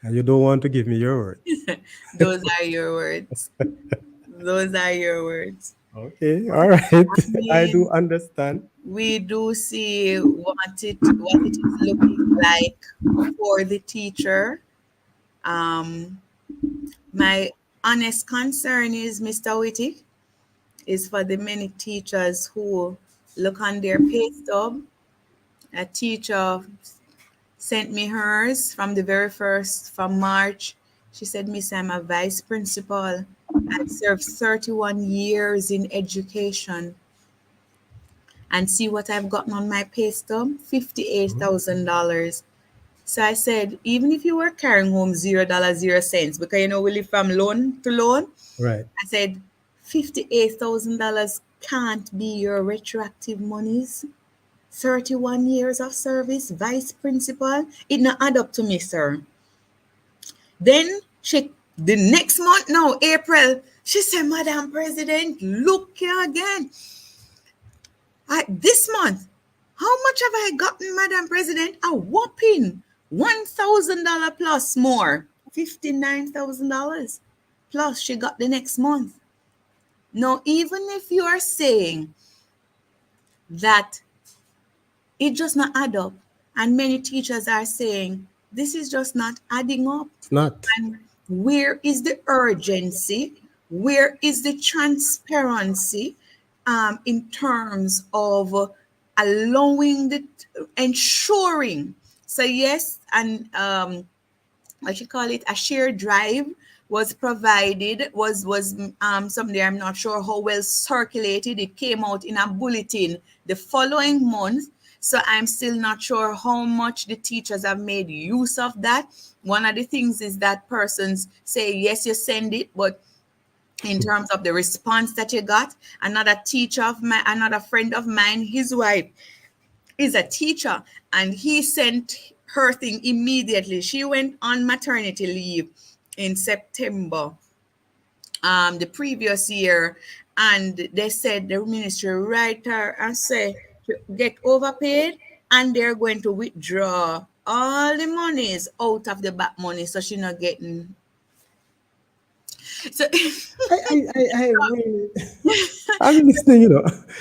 And you don't want to give me your words. Those are your words. Those are your words. Okay, all right. I I do mean, understand. we do see what it is looking like for the teacher. Um, my honest concern is, Mr. Whitty, is for the many teachers who look on their pay stub. A teacher sent me hers from the very first from March. She said, Miss, I'm a vice principal. I served 31 years in education and see what I've gotten on my pay stub, $58,000. So I said, even if you were carrying home $0, 0 cents, because we live from loan to loan, Right. I said, $58,000 can't be your retroactive monies. 31 years of service, vice principal, it not add up to me, sir. Then the next month now, April, she said, Madam President, look here again. This month, how much have I gotten, Madam President? A whopping $1,000 plus more, $59,000 plus she got the next month. Now, even if you are saying that it just not add up, and many teachers are saying this is just not adding up, It's not. and where is the urgency? Where is the transparency in terms of allowing ensuring? So yes, and what you call it, a shared drive was provided, was someday, I'm not sure how well circulated. It came out in a bulletin the following month. So I'm still not sure how much the teachers have made use of that. One of the things is that persons say, yes, you send it, but in terms of the response that you got. Another friend of mine, his wife is a teacher, and he sent her thing immediately. She went on maternity leave in September the previous year, and they said the ministry write her and say to get overpaid, and they're going to withdraw all the monies out of the back money, so she's not getting. So I really, I'm listening,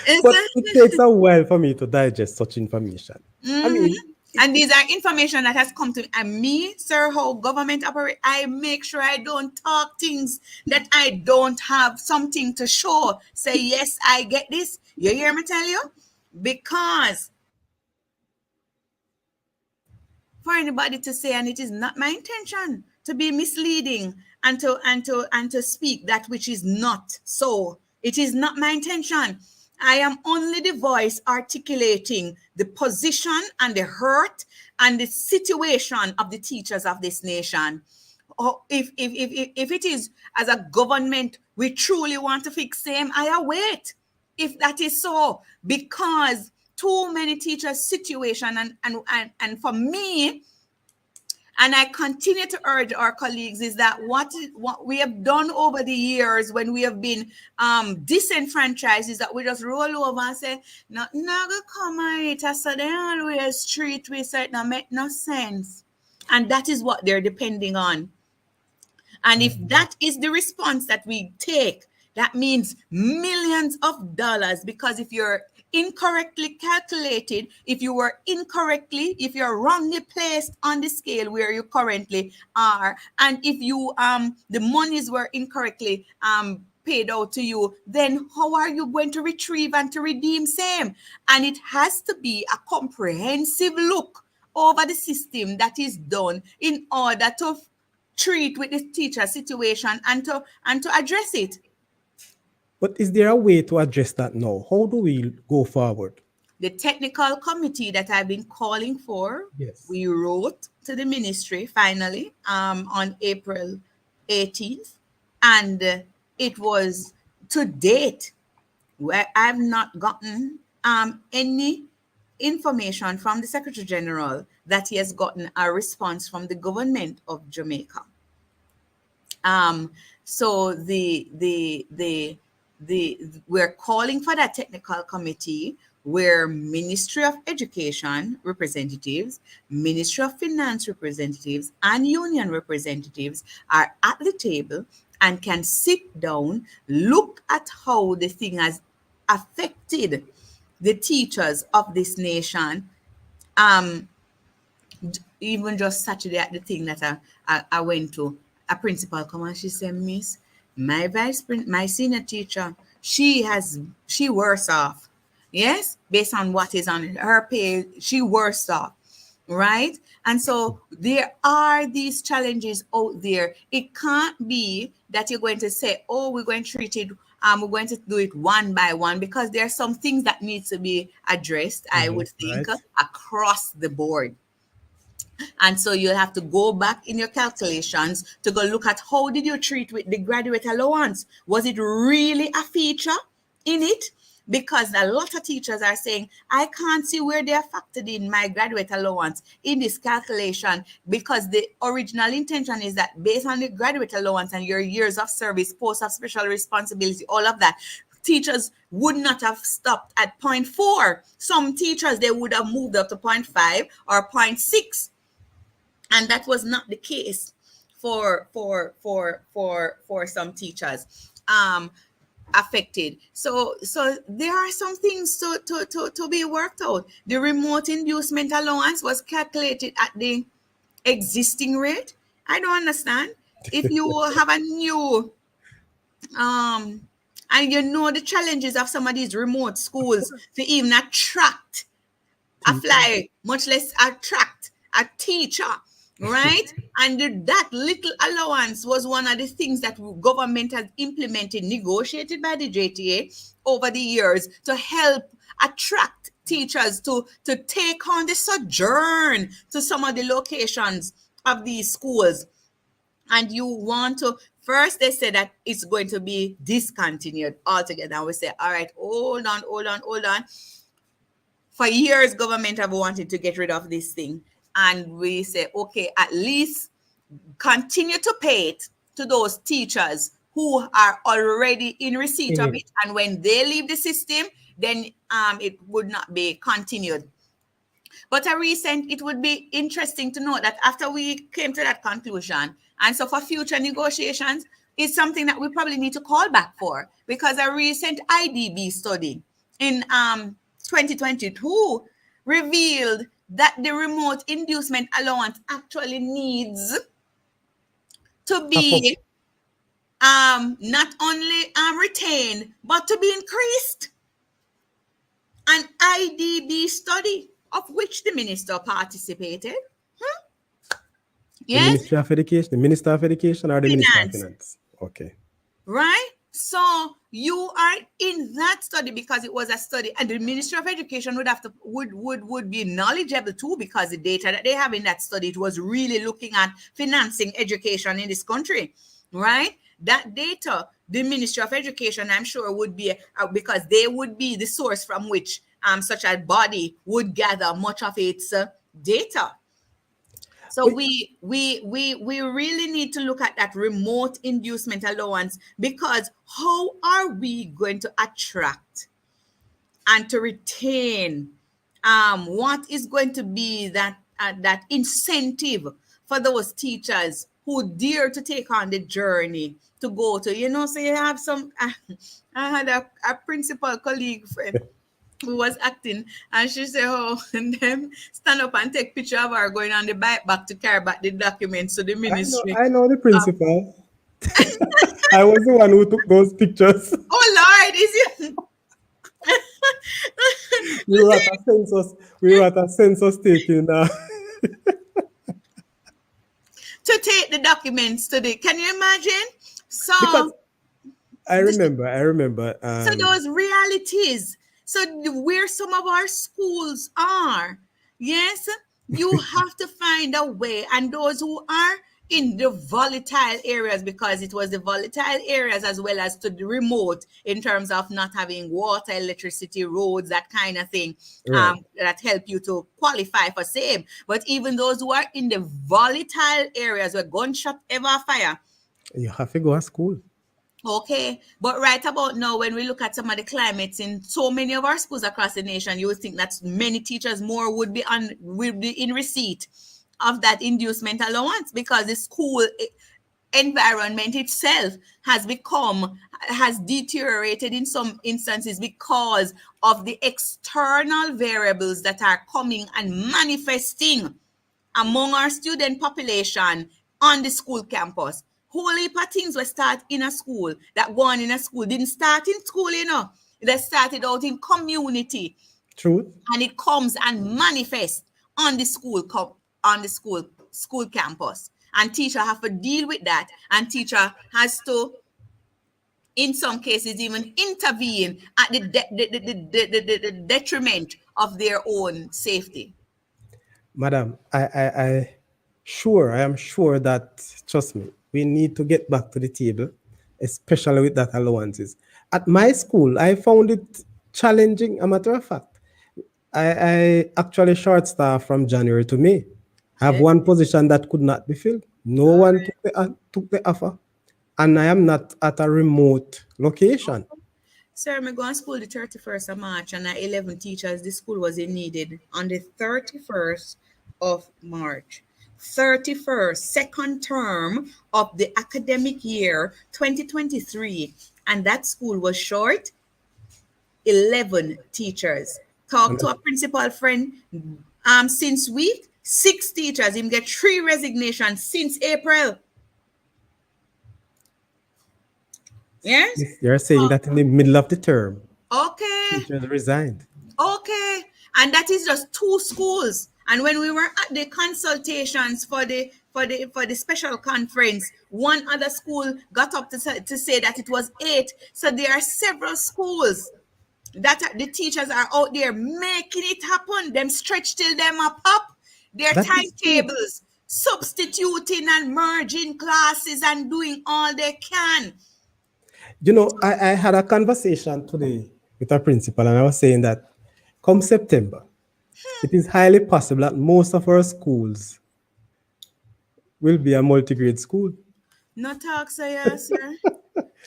it's but it takes a while for me to digest such information. I Mhm. mean, And these are information that has come to me. And me, sir, how government operate, I make sure I don't talk things that I don't have something to show. Say, yes, I get this. You hear me tell you? Because for anybody to say, and it is not my intention to be misleading and to speak that which is not so. It is not my intention. I am only the voice articulating the position and the hurt and the situation of the teachers of this nation. Or if it is as a government we truly want to fix same, I await if that is so, because too many teachers situation, and for me, and I continue to urge our colleagues, is that what we have done over the years when we have been disenfranchised is that we just roll over and say, no, no, go come on it, so they always treat we, so it no make no sense. And that is what they're depending on. And if that is the response that we take, that means millions of dollars, because if you're incorrectly calculated, if you're wrongly placed on the scale where you currently are, and if you the monies were incorrectly paid out to you, then how are you going to retrieve and to redeem same? And it has to be a comprehensive look over the system that is done in order to treat with the teacher situation and to address it. but is there a way to address that now? How do we go forward? The technical committee that I've been calling for, Yes. we wrote to the ministry finally on April 18th, and it was to date where I've not gotten any information from the Secretary General that he has gotten a response from the government of Jamaica. So we're calling for that technical committee where Ministry of Education representatives, Ministry of Finance representatives, and union representatives are at the table and can sit down, look at how the thing has affected the teachers of this nation. Even just Saturday at the thing that I went to, a principal come and she said, Miss, my senior teacher, she worse off. Yes, based on what is on her pay, she worse off. Right? And so there are these challenges out there. It can't be that you're going to say, oh, we're going to treat it, we're going to do it one by one, because there are some things that need to be addressed, I would think, Right. across the board. And so you'll have to go back in your calculations to go look at how did you treat with the graduate allowance? Was it really a feature in it? Because a lot of teachers are saying, I can't see where they are factored in my graduate allowance in this calculation, because the original intention is that based on the graduate allowance and your years of service, post of special responsibility, all of that, teachers would not have stopped at 0.4. Some teachers, they would have moved up to 0.5 or 0.6. And that was not the case for some teachers affected. So there are some things to be worked out. The remote inducement allowance was calculated at the existing rate. I don't understand. If you have a new and you know the challenges of some of these remote schools to even attract a fly, much less attract a teacher, right? And that little allowance was one of the things that government has implemented, negotiated by the JTA over the years to help attract teachers to take on the sojourn to some of the locations of these schools. And you want to First, they said that it's going to be discontinued altogether. And we say, all right, hold on, hold on, hold on. For years, government have wanted to get rid of this thing. And we say, okay, at least continue to pay it to those teachers who are already in receipt In of it. it. And when they leave the system, then it would not be continued. But it would be interesting to note that after we came to that conclusion, and so for future negotiations, it's something that we probably need to call back for, because a recent IDB study in 2022 revealed that the remote inducement allowance actually needs to Top up. be not only retained, but to be increased. An IDB study of which the minister participated. The Yes, Ministry of Education, the Minister of Education, or the Minister of finance, Finance? Okay. right? So you are in that study because it was a study, and the Ministry of Education would have to would be knowledgeable too, because the data that they have in that study, it was really looking at financing education in this country, right? That data, the Ministry of Education, I'm sure, would be because they would be the source from which such a body would gather much of its data. So Wait, we really need to look at that remote inducement allowance, because how are we going to attract and to retain what is going to be that incentive for those teachers who dare to take on the journey to go to, so you have some I had a principal colleague friend who was acting, and she said, oh, and then stand up and take picture of her going on the bike back to carry back the documents to the ministry. I know the principal. I was the one who took those pictures. Oh Lord, is it? We were at a census. We were at a census taking. To take the documents to the, can you imagine? Because So I remember. I remember. so those realities, so where some of our schools are, yes, you have to find a way. And those who are in the volatile areas, because it was the volatile areas as well as to the remote, in terms of not having water, electricity, roads, that kind of thing, Right. that help you to qualify for same. But even those who are in the volatile areas where gunshot ever fire. You have to go to school. Okay, but right about now, when we look at some of the climates in so many of our schools across the nation, you would think that many teachers more would be in receipt of that inducement allowance, because the school environment itself has deteriorated in some instances because of the external variables that are coming and manifesting among our student population on the school campus. Whole heap of things were start in a school that go on in a school didn't start in school, They started out in community, Truth. and it comes and manifests on the school campus. And teacher have to deal with that, and teacher has to, in some cases, even intervene at the detriment of their own safety. Madam, I am sure that, trust me, we need to get back to the table, especially with that allowances. At my school, I found it challenging. A matter of fact, I actually short staff from January to May. I have Yeah. one position that could not be filled. No one took the offer, and I am not at a remote location. Sir, I go to school the 31st of March, and at 11 teachers, the school was in needed on the 31st of March. 31st, second term of the academic year 2023. And that school was short 11 teachers. Talk And to a principal friend since week, 6 teachers. Him get 3 resignations since April. Yes? you're saying that in the middle of the term, Okay. teachers resigned. Okay. And that is just 2 schools. And when we were at the consultations for the special conference, one other school got up to say that it was 8. So there are several schools that the teachers are out there making it happen. Them stretch till them up their That is true. timetables substituting and merging classes and doing all they can. You know, I had a conversation today with a principal, and I was saying that come September, it is highly possible that most of our schools will be a multi-grade school. No talk, so yes, sir.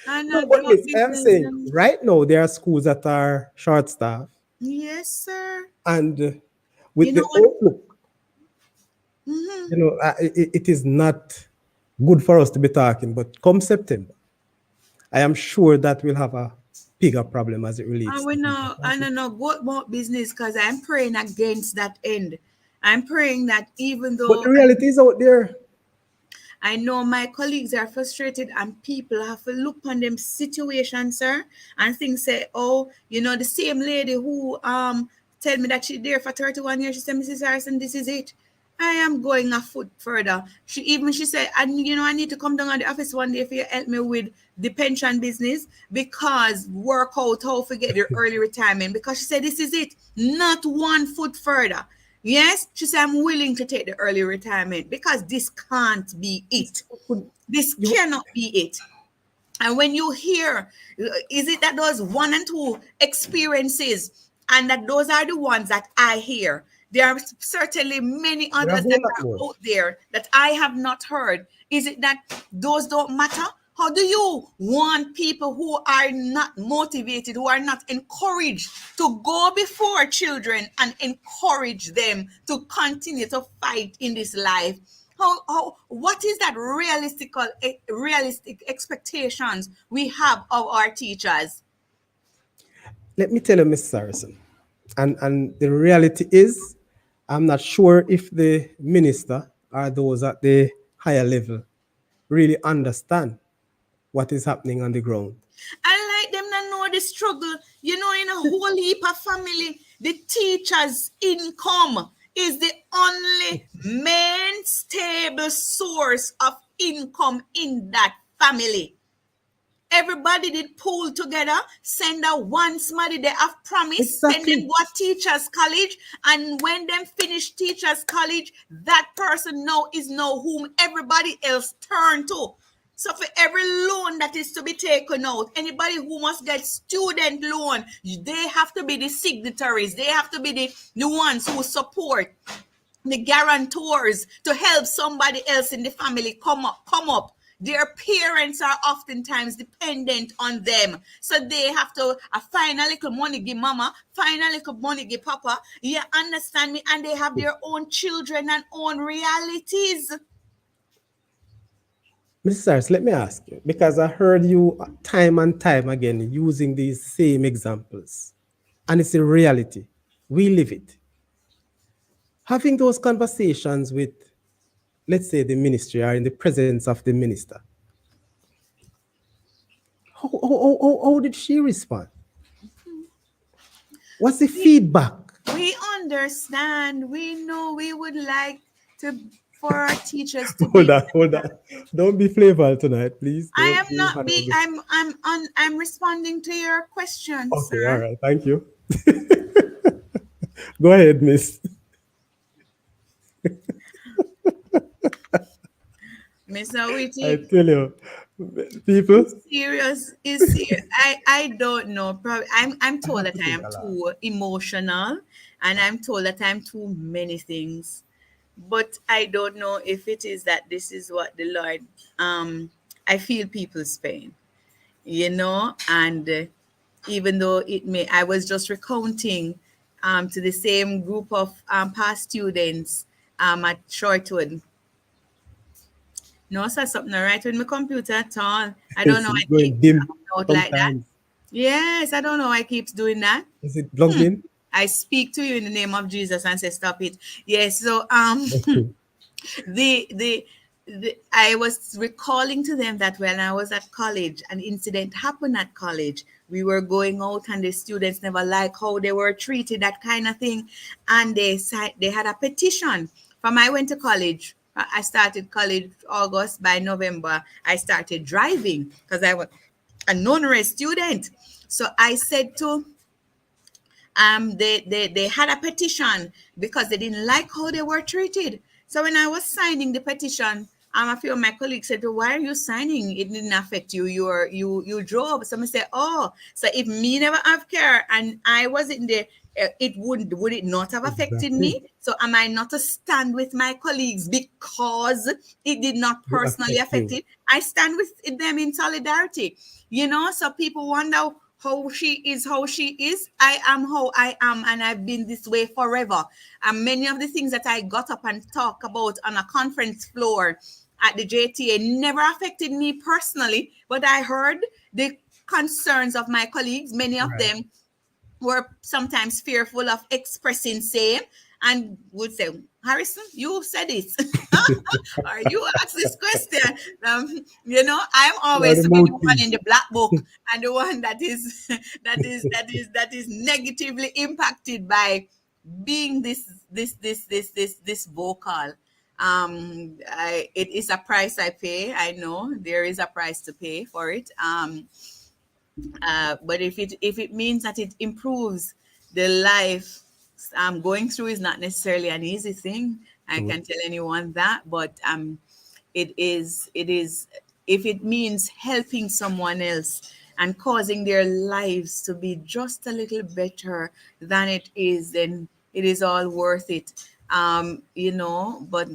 And No, not but joke Miss, I am business. saying right now there are schools that are short staffed, Yes, sir. and You with know the what? outlook, Mm-hmm. it is not good for us to be talking. But come September, I am sure that we'll have a bigger problem as it relates And to we teacher know, and I shortage. know go about business because I'm praying against that end. I'm praying that even But though the reality is out there. I know my colleagues are frustrated and people have to look on them situation, sir, and think say, oh, the same lady who tell me that she's there for 31 years, she said, Mrs. Harrison, this is it. I am going a foot further. She said, and I need to come down on the office one day for you help me with the pension business because work out how to get the early retirement. Because she said, this is it. Not one foot further. Yes, she said, I'm willing to take the early retirement because this can't be it. This You, cannot be it. And when you hear, is it that those one and two experiences, and that those are the ones that I hear? There are certainly many there are a others whole that lot are more. out there that I have not heard. Is it that those don't matter? How do you want people who are not motivated, who are not encouraged to go before children and encourage them to continue to fight in this life? What is that realistic expectations we have of our teachers? Let me tell you, Miss Saracen, and the reality is, I'm not sure if the minister or those at the higher level really understand what is happening on the ground. I like them to know the struggle. In a whole heap of family, the teacher's income is the only main stable source of income in that family. Everybody did pull together, send out one somebody they have promised, send them Exactly. what teachers college, and when them finish teachers college, that person now is now whom everybody else turn to. So for every loan that is to be taken out, anybody who must get student loan, they have to be the signatories. They have to be the ones who support the guarantors to help somebody else in the family come up. Their parents are oftentimes dependent on them, so they have to find a little money give mama, find a little money give papa. You understand me? And they have their own children and own realities. Mrs. Cyrus, let me ask you, because I heard you time and time again using these same examples, and it's a reality. We live it. Having those conversations with, let's say, the ministry or in the presence of the minister, how did she respond? What's the we, feedback? we understand. We know we would like to for our teachers to Hold be on, hold on. better. Don't be flavor tonight, please. I Don't am be not being. honorable. I'm responding to your question, Okay, all sir. right. Thank you. Go ahead, miss. Mr. I Witty, tell you, people. is serious. Is serious. I don't know. Probably I'm I told have that to I take am a laugh. too emotional, and I'm told that I'm too many things. But I don't know if it is that this is what the Lord. I feel people's pain, and even though it may, I was just recounting to the same group of past students at Shortwood. No, sir, something all right with my computer at all. I don't know. It's I keep going dim out like that. sometimes. Yes, I don't know. I keeps doing that. Is it logged in? I speak to you in the name of Jesus and say, stop it. Yes. So the the I was recalling to them that when I was at college, an incident happened at college. We were going out, and the students never liked how they were treated, that kind of thing. And they had a petition. From I went to college. I started college August. By November, I started driving because I was a non-race student. So I said to they had a petition because they didn't like how they were treated. So when I was signing the petition, a few of my colleagues said, "Well, why are you signing? It didn't affect you. You drove." Someone said, "Oh, so if me never have car and I was in there, it would it not have affected Exactly. me? So am I not to stand with my colleagues because it did not Will personally affect affect you. it? I stand with them in solidarity. So people wonder how she is. I am how I am, and I've been this way forever. And many of the things that I got up and talk about on a conference floor at the JTA never affected me personally, but I heard the concerns of my colleagues. Many of Right. them were sometimes fearful of expressing same and would say, "Harrison, you said it." Or you asked this question. I'm You are always the to be the one in mouthpiece. the black book and the one that is that is negatively impacted by being this vocal. It is a price I pay. I know there is a price to pay for it. But if it means that it improves the life I'm going through, is not necessarily an easy thing. I True. can tell anyone that, but it is if it means helping someone else and causing their lives to be just a little better than it is, then it is all worth it. But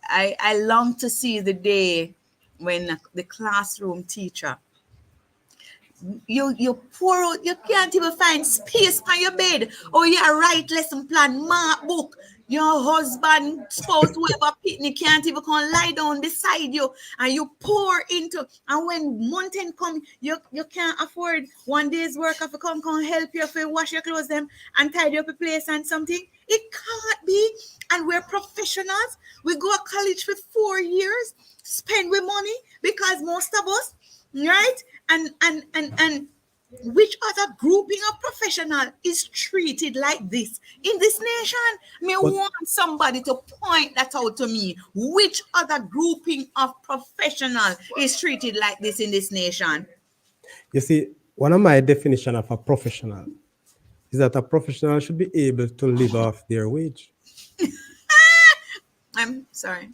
I long to see the day when the classroom teacher, you pour out, you can't even find space on your bed, or you write lesson plan, mark book. Your husband, spouse, whoever picnic can't even come lie down beside you, and you pour into. And when month end come, you can't afford one day's work of come help you if you wash your clothes them and tidy up a place and something. It can't be. And we're professionals. We go to college for 4 years, spend with money because most of us, right? And which other grouping of professional is treated like this in this nation? Me But want somebody to point that out to me. Which other grouping of professional is treated like this in this nation? you see, one of my definition of a professional is that a professional should be able to live off their wage. I'm sorry.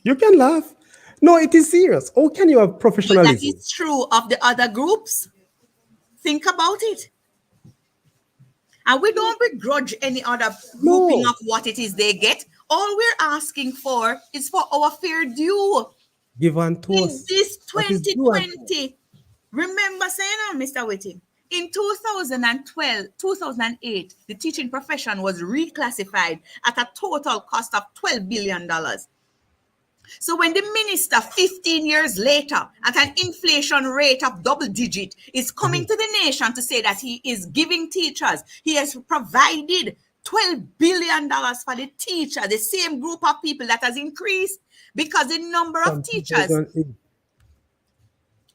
You can laugh. No, it is serious. How can you have But that professionalism? is true of the other groups. Think about it. And we don't begrudge any other grouping No. of what it is they get. All we're asking for is for our fair due. Give unto In us this what is due unto us. 2020, remember saying, Mr. Whitty, in 2012, 2008, the teaching profession was reclassified at a total cost of $12 billion. So when the minister, 15 years later, at an inflation rate of double digit, is coming Mhm. to the nation to say that he is giving teachers, he has provided $12 billion for the teacher, the same group of people that has increased because From 2008,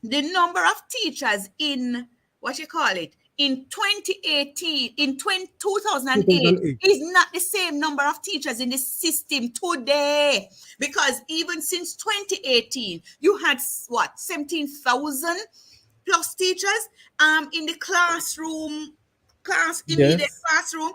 the number of teachers in what you call it in 2018 in 2008 2008. is not the same number of teachers in the system today, because even since 2018 you had what, 17,000 plus teachers in the immediate Yes. classroom.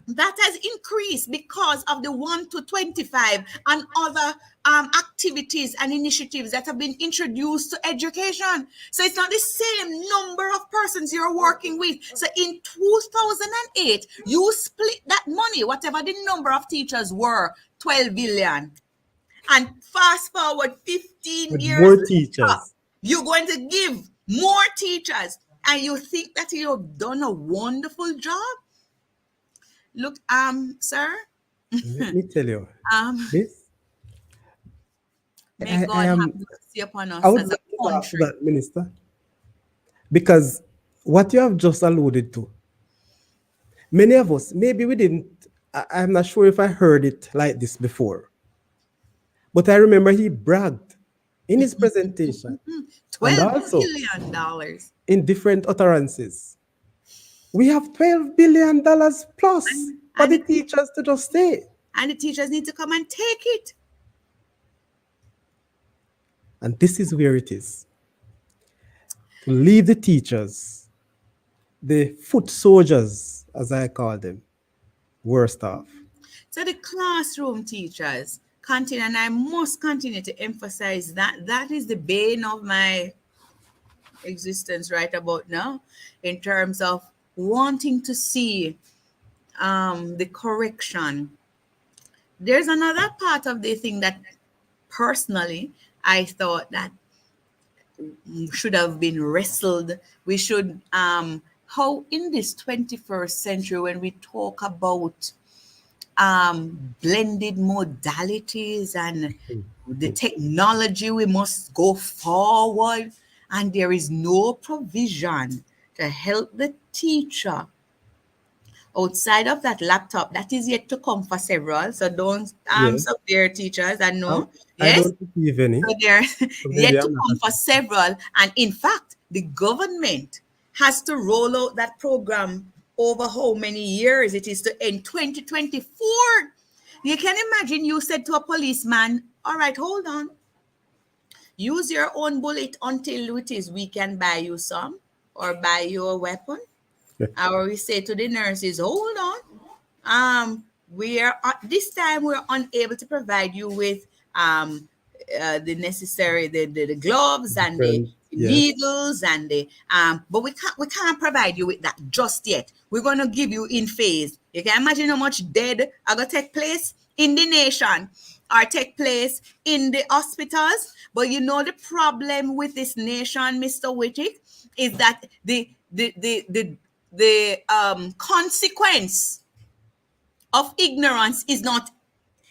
That has increased because of the 1 to 25 and other activities and initiatives that have been introduced to education. So it's not the same number of persons you're working with. So in 2008, you split that money, whatever the number of teachers were, 12 billion. And fast forward 15 With years more later, teachers. you're going to give more teachers. And you think that you've done a wonderful job? Look, sir, Let me tell you, um, this may I God have am mercy upon I us would as a like to talk to country. that minister because what you have just alluded to, many of us, maybe we didn't, I'm not sure if I heard it like this before, but I remember he bragged in his presentation and also $12 billion. in different utterances. We have $12 billion plus And, for and, the the, teachers to just stay. and the teachers need to come and take it. And this is where it is to leave the teachers, the foot soldiers, as I call them, worst off. So the classroom teachers continue, and I must continue to emphasize that that is the bane of my existence right about now, in terms of wanting to see the correction. There's another part of the thing that personally I thought that should have been wrestled. We should, how in this 21st century, when we talk about blended modalities and the technology, we must go forward, and there is no provision to help the teacher outside of that laptop that is yet to come for several. So don't Yeah. sub their teachers. I Um, know. I Yes. don't receive any. So they're So maybe yet to I'm not come for affected. several. And in fact, the government has to roll out that program over how many years it is to end 2024. You can imagine you said to a policeman, all right, hold on. Use your own bullet until it is we can buy you some or buy you a weapon. Or we say to the nurses, hold on. We are this time we're unable to provide you with the necessary the gloves and the Different. Yes. needles and the but we can't provide you with that just yet. We're gonna give you in phase. You can imagine how much dead are gonna take place in the nation or take place in the hospitals. But you know the problem with this nation, Mr. Wittick, is that the consequence of ignorance is not,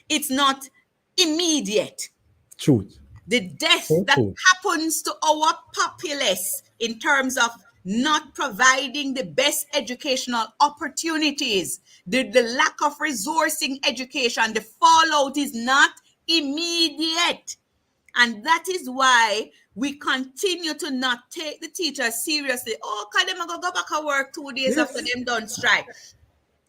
it's not immediate. Truth. The death So that true. happens to our populace in terms of not providing the best educational opportunities, the lack of resourcing education, the fallout is not immediate. And that is why we continue to not take the teachers seriously. Oh, because them go back to work 2 days after Yes. them done strike.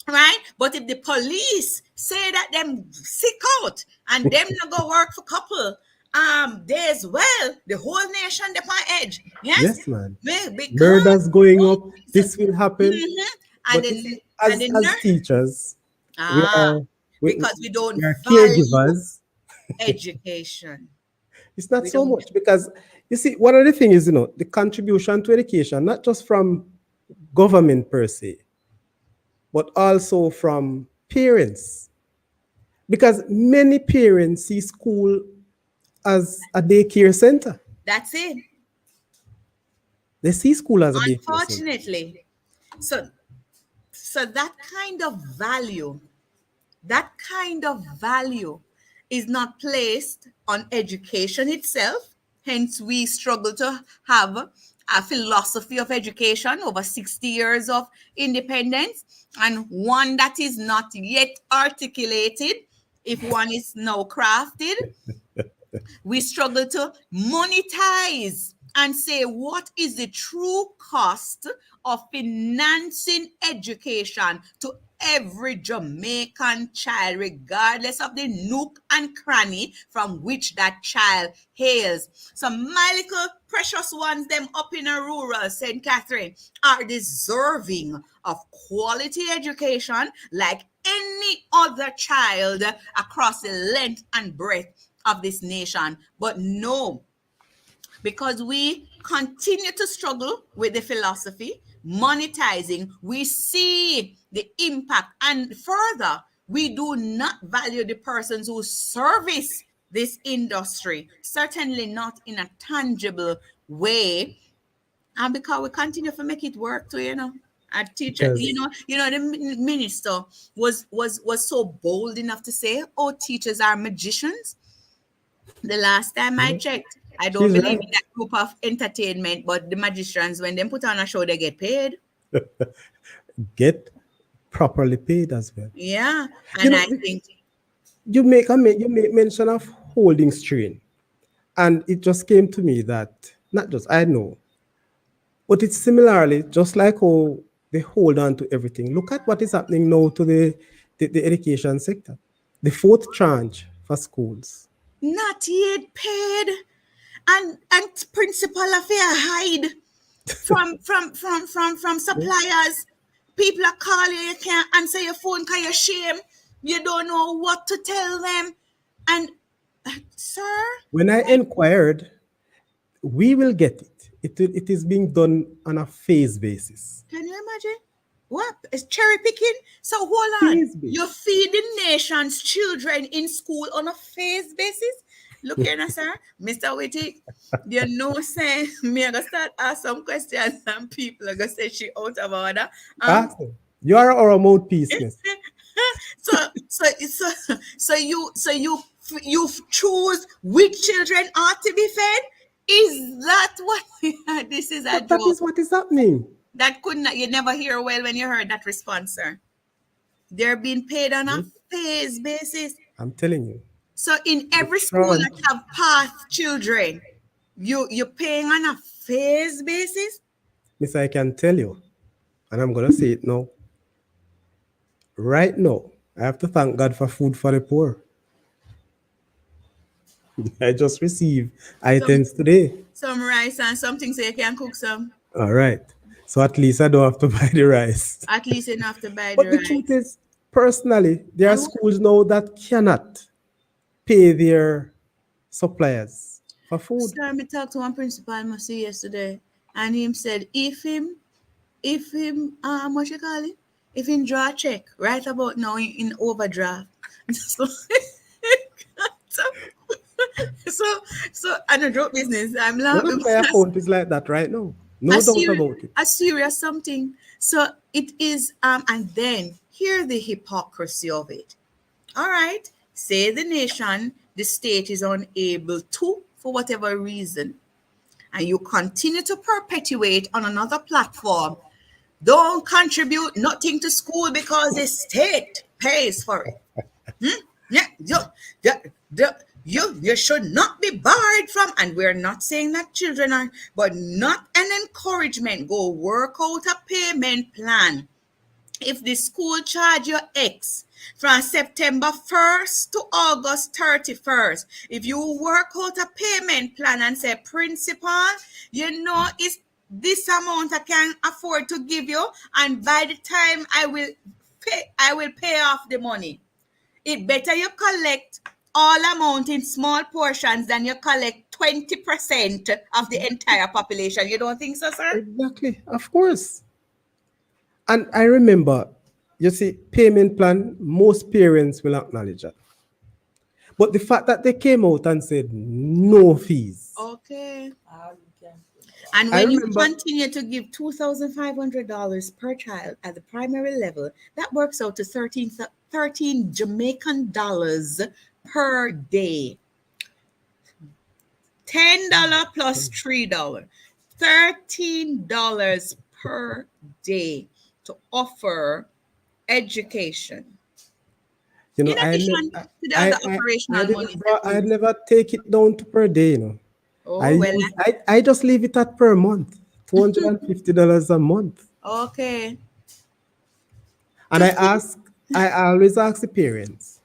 Right? But if the police say that them sick out and them not go work for couple days, well, the whole nation they on edge. Yes? Yes, man. Because Murders going up. oh, so, This will happen. and But you see, the and the as nurse teachers, we ah are we, because we don't we are value caregivers. education. It's not We so don't. much because you see, one of the things is, the contribution to education, not just from government per se, but also from parents. Because many parents see school as a daycare center. That's it. They see school as a daycare center. Unfortunately. So so that kind of value is not placed on education itself. Hence, we struggle to have a philosophy of education over 60 years of independence, and one that is not yet articulated, if one is now crafted. We struggle to monetize and say what is the true cost of financing education to every Jamaican child, regardless of the nook and cranny from which that child hails. So my little precious ones, them up in a rural St. Catherine, are deserving of quality education like any other child across the length and breadth of this nation. But no, because we continue to struggle with the philosophy, monetizing, we see the impact. And further, we do not value the persons who service this industry, certainly not in a tangible way. And because we continue to make it work too, a teacher, Because the minister was so bold enough to say, oh, teachers are magicians. The last time I checked, I don't she's believe right. in that group of entertainment, but the magicians, when they put on a show, they get paid. Get properly paid as well. Yeah. You And know, I think, you make mention of holding strain, and it just came to me that not just I know, but it's similarly just like how they hold on to everything. Look at what is happening now to the education sector, the fourth tranche for schools. not yet paid. And principal affair hide from Yeah. suppliers. People are calling you, you can't answer your phone because you're shame. You don't know what to tell them. And, sir, When I inquired, we will get it. It is being done on a phase basis. can you imagine? What? It's cherry picking? So hold on. Phase You're basis. feeding nation's children in school on a phase basis? Look here now, sir. Mr. Witty, you know, say, me I gonna start ask some questions and people are gonna say she out of order. Um, Ask them. You are our mouthpiece, miss. so you choose which children ought to be fed? Is that what this is a But that joke? is what is happening. That could not you never hear well when you heard that response, sir. They're being paid on a See? phase basis. I'm telling you. So in The every school that front, have path children, you're paying on a phase basis. miss, I can tell you, and I'm gonna say it now. Right now, I have to thank God for food for the poor. I just received Some items today. some rice and something so you can cook some. All right. So at least I don't have to buy the rice. At least enough to buy the But the truth rice. is, personally, there are And schools now that cannot pay their suppliers for food. sir, me talked to one principal I must see yesterday, and him said if him what you call it? If him draw a check right about now in overdraft. So so so I don't joke business. I'm One of laughing. my account is like that right now. a No doubt serious about it. a serious something. So it is and then hear the hypocrisy of it. All right. Say the nation, the state is unable to, for whatever reason, and you continue to perpetuate on another platform. Don't contribute nothing to school because the state pays for it. Yeah, you should not be barred from, and we're not saying that children are, but not an encouragement. Go work out a payment plan. If the school charge you X from September 1st to August 31st, if you work out a payment plan and say, principal, you know, it's this amount I can afford to give you, and by the time I will pay off the money. It better you collect all amount in small portions than you collect 20% of the entire population. You don't think so, sir? Exactly. Of course. And I remember, you see, payment plan, most parents will acknowledge that. But the fact that they came out and said no fees. Okay. And I when you remember, continue to give $2,500 per child at the primary level, that works out to 13 Jamaican dollars per day. $10 plus $3. $13 per day to offer education. In I, ne- addition to the other I operational didn't, monies that bro, I you. never take it down to per day. Oh, well, I just leave it at per month, $250 a month. okay. And To see. I always ask the parents,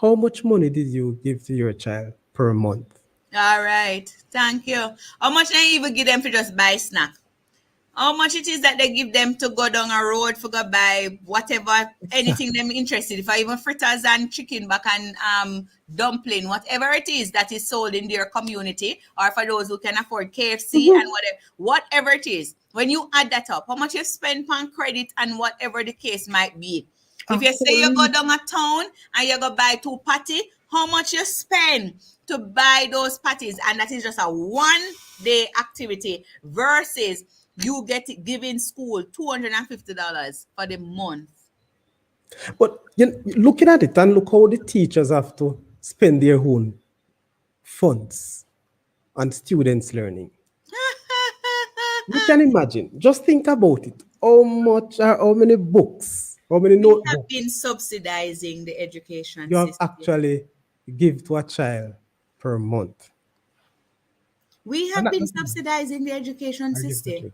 how much money did you give to your child per month? All right. Thank you. How much they even give them to just buy snack? How much it is that they give them to go down a road for go buy whatever, anything them interested, if I even fritters and chicken back and dumpling, whatever it is that is sold in their community, or for those who can afford KFC and Mhm. whatever it is. When you add that up, how much you spend on credit and whatever the case might be. A If you say whole you go week. down a town and you go buy two patty, how much you spend to buy those patties? And that is just a 1 day activity versus you get it giving school $250 for the month. But looking at it and look how the teachers have to spend their own funds on students learning. You can imagine. Just think about it. How much or how many books, how many We have been notebooks subsidizing the education you have system. actually give to a child per month. We And have that been doesn't subsidizing the education system. exactly.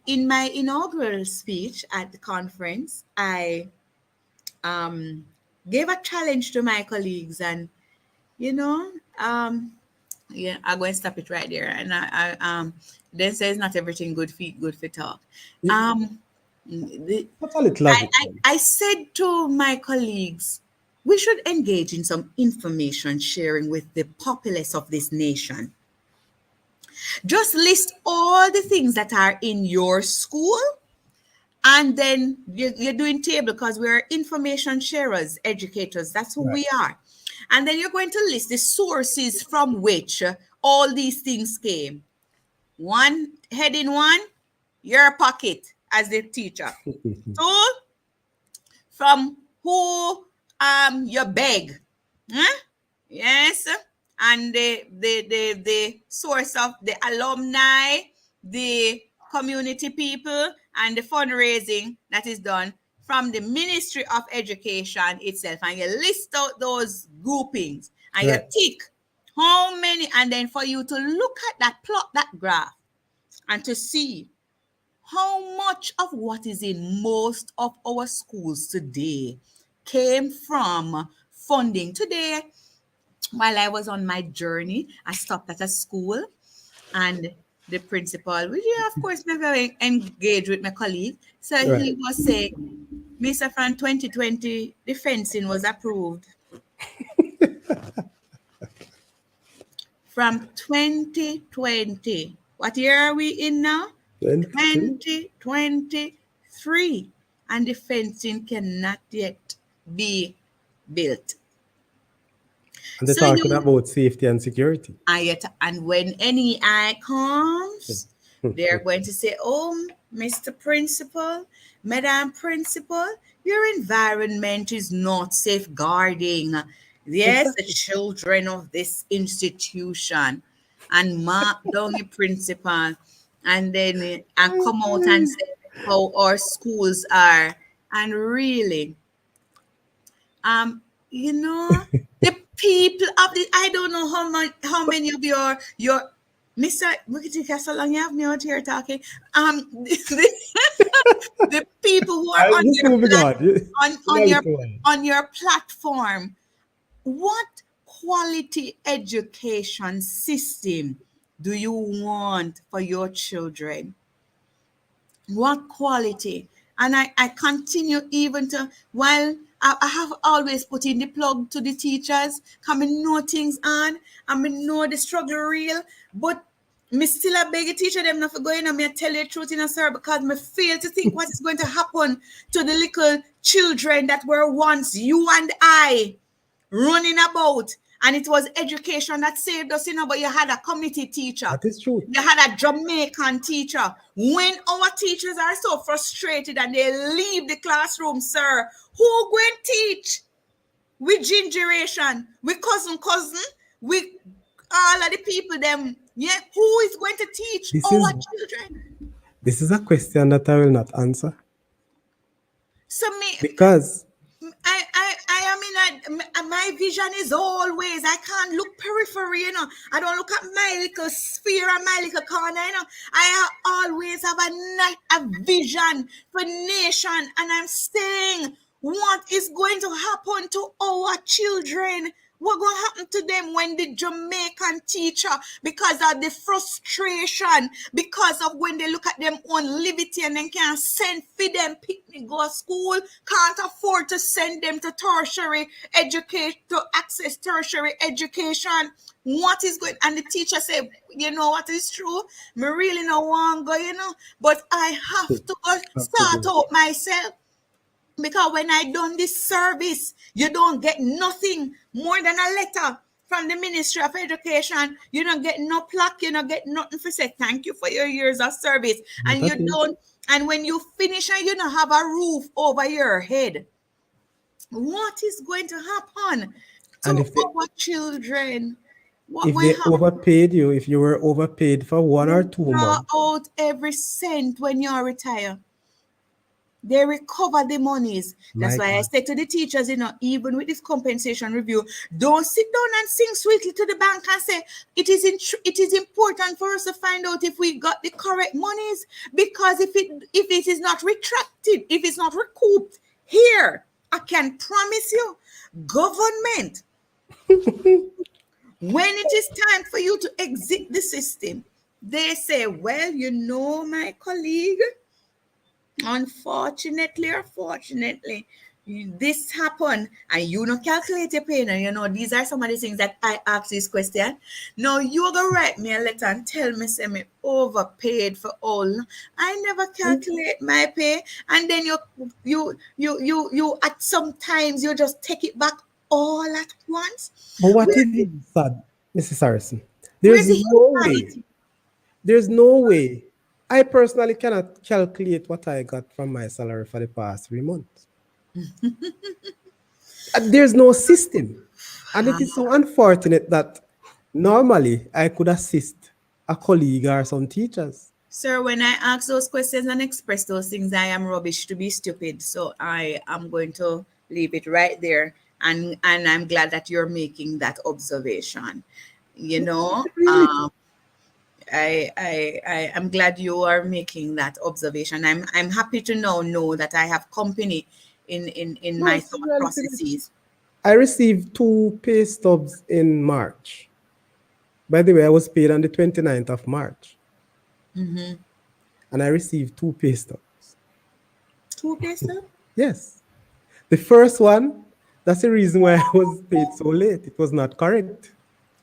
In my inaugural speech at the conference, I um, gave a challenge to my colleagues, and you know, yeah, I'm going to stop it right there. And I then says not everything good for talk. It- Um, The- That's a little of I, it. I, I said to my colleagues, we should engage in some information sharing with the populace of this nation. Just list all the things that are in your school, and then you're doing table because we're information sharers, educators. That's who Right. we are. And then you're going to list the sources from which all these things came. One, heading one, your pocket as the teacher. Two, from who you beg. Huh? Yes. And the source of the alumni, the community people, and the fundraising that is done from the Ministry of Education itself. And you list out those groupings and you Right. tick how many, and then for you to look at that, plot that graph, and to see how much of what is in most of our schools today came from funding. Today, while I was on my journey, I stopped at a school, and the principal, which yeah, of course, never engaged with my colleague. So he Right. was saying, Mr. From 2020, the fencing was approved. From 2020. What year are we in now? 23. 2023. And the fencing cannot yet be built. And they're So talking you about safety and security. and when NEI comes, they're going to say, oh, Mr. Principal, Madam Principal, your environment is not safeguarding. Yes, the Exactly. children of this institution. And mark down the principal, and then and come out and say how our schools are. And really, um, you know, the people of the I don't know how many of your Mr. Look at you, so long you have me out here talking. The people who are I just moving on. In a on your little while. on your platform, what quality education system do you want for your children? What quality? And I continue even to, while I have always put in the plug to the teachers, come and know things on, and me know the struggle real, but me still a beg the teacher them not for going and me tell you the truth in a sir, because me fail to think what is going to happen to the little children that were once you and I running about, and it was education that saved us, but you had a community teacher, That is true. you had a Jamaican teacher. When our teachers are so frustrated and they leave the classroom, sir, who going teach? With gingeration, with cousin, with all of the people them, yeah, who is going to teach This our is children? this is a question that I will not answer So me, because I am in my vision is always, I can't look periphery, I don't look at my little sphere and my little corner, always have a vision for nation, and I'm saying what is going to happen to our children. What going to happen to them when the Jamaican teacher, because of the frustration, because of when they look at them own liberty and then can't send for them picnic go to school, can't afford to send them to tertiary education, to access tertiary education. What is going, and the teacher say, you know what is true? Me really no want go, but I have to go have to start do. out myself. Because when I done this service, you don't get nothing more than a letter from the Ministry of Education. You don't get no plaque. You don't get nothing for say thank you for your years of service. And That you is, don't. And when you finish and you don't have a roof over your head, what is going to happen and to our children? What if will they happen? overpaid you, if you were overpaid for 1 or 2 months, Draw out every cent when you retire. They recover the monies. That's my why I God, say to the teachers, even with this compensation review, don't sit down and sing sweetly to the bank and say it is important for us to find out if we got the correct monies, because if it is not retracted, if it's not recouped here, I can promise you, government, when it is time for you to exit the system, they say, well, my colleague, Unfortunately or fortunately, this happened and you not calculate your pain. And these are some of the things that I ask this question. Now you go write me a letter and tell me say me overpaid for all. I never calculate my pay. And then you at sometimes you just take it back all at once. But what Where, if you sad, Mrs. Harrison? where's There's the no way. humanity? There's no way. I personally cannot calculate what I got from my salary for the past 3 months. There's no system. And it is so unfortunate that normally I could assist a colleague or some teachers. Sir, when I ask those questions and express those things, I am rubbish to be stupid. So I am going to leave it right there. And I'm glad that you're making that observation. You It's know, the reality. I am glad you are making that observation. I'm happy to now know that I have company in No, my it's the thought reality. processes. I received 2 pay stubs in March. By the way, I was paid on the 29th of March. And I received 2 pay stubs. Two peso? Yes. The first one, that's the reason why I was paid so late. It was not correct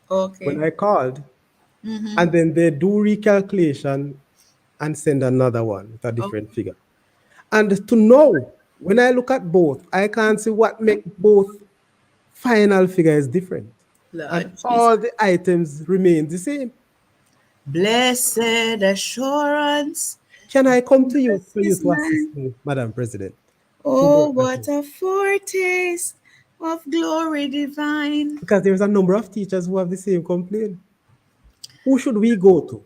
when Okay. I called. And then they do recalculation and send another one with a Oh, different figure. And to know, when I look at both, I can't see what make both final figure is different. And Lord Jesus. all the items remain the same. Blessed assurance. Can I come to you Jesus for you is to assist mine. me, Madam President, to Oh, work that what out? a foretaste of glory divine. Because there's a number of teachers who have the same complaint. Who should we go to?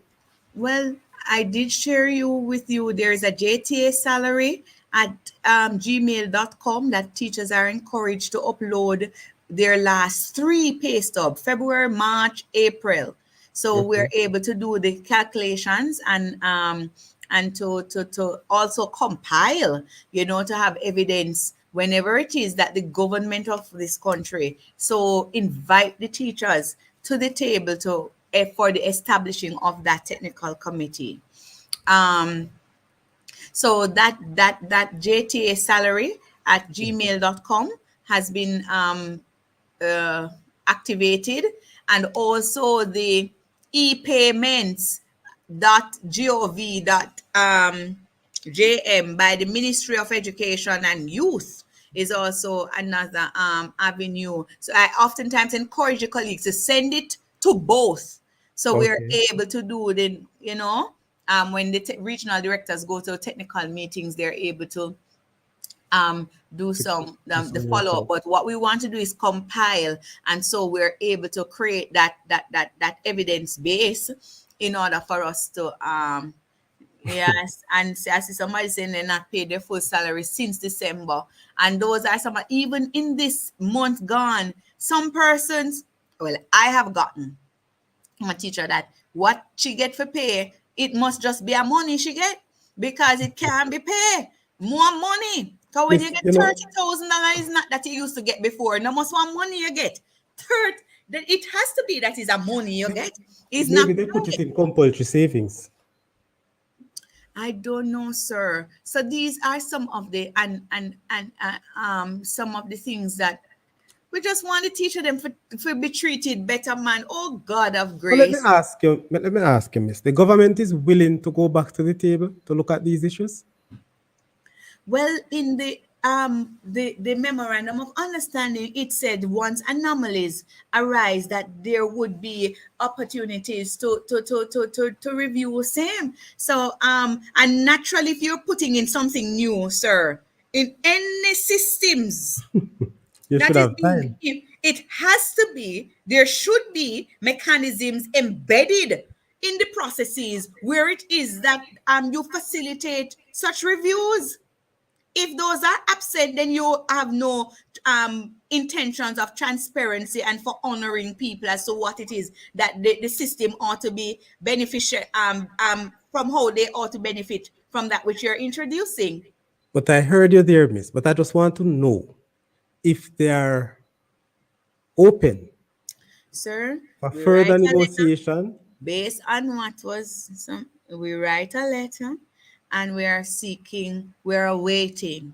Well, I did share with you there's a JTA salary at gmail.com that teachers are encouraged to upload their last three pay stub, February, March, April. So we're Okay. able to do the calculations and to also compile, to have evidence whenever it is that the government of this country so invite the teachers to the table to for the establishing of that technical committee. Um, so that JTA salary at gmail.com has been uh, activated, and also the epayments.gov.jm by the Ministry of Education and Youth is also another avenue. So I oftentimes encourage the colleagues to send it to both, so we're Okay. able to do the when the regional directors go to technical meetings, they're able to do To some do the some follow up. research. But what we want to do is compile, and so we're able to create that evidence base in order for us to yes, and I see somebody saying they're not paid their full salary since December, and those are some even in this month gone. Some persons, well, I have gotten my teacher that what she get for pay, it must just be a money she get, because it can't be pay more money. So when you Miss, get you know, $30,000, it's not that you used to get before. No must want money you get. Third, then it has to be that is a money you get. It's not maybe they put it pay. in compulsory savings. I don't know, sir. So these are some of the some of the things that we just want to teach them for be treated better, man. Oh God of But let me grace. ask you, Miss, the government is willing to go back to the table to look at these issues? Well, in the memorandum of understanding, it said once anomalies arise, that there would be opportunities to review same. So and naturally, if you're putting in something new, sir, in any systems You should that is have being, time. it has to be, there should be mechanisms embedded in the processes where it is that you facilitate such reviews. If those are absent, then you have no intentions of transparency and for honoring people as to what it is that the system ought to be beneficial from how they ought to benefit from that which you're introducing. But I heard you there, Miss. But I just want to know if they are open Sir, for we further write a letter negotiation. based on what was some, we write a letter and we're awaiting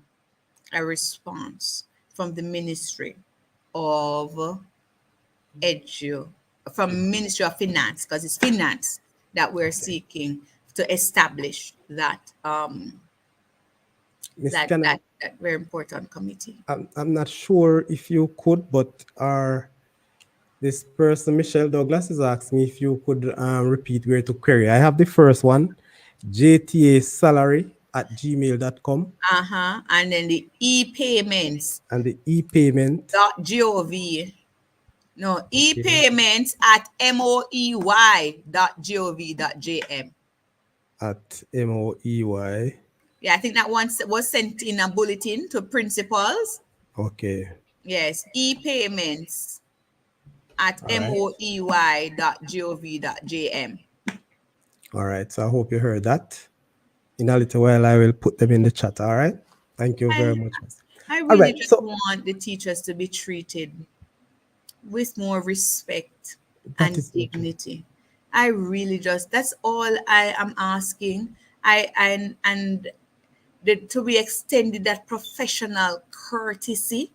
a response from the Ministry of Edu, from Ministry of Finance, because it's finance that we're Okay. seeking to establish Miss, can I, that very important committee. I'm not sure if you could, but this person, Michelle Douglas, is asking me if you could repeat where to query. I have the first one, JTA salary at gmail.com, And then the e-payments and the e-payment, dot gov. No, okay, e-payments at moey.gov.jm. at MOEY. Yeah, I think that once was sent in a bulletin to principals. Okay. Yes, e-payments at All right. moey.gov.jm. All right. So I hope you heard that. In a little while, I will put them in the chat. All right. Thank you very I, much, Miss. I All really right. just So want the teachers to be treated with more respect that and is so true. dignity. I really just, that's all I am asking. And to be extended that professional courtesy,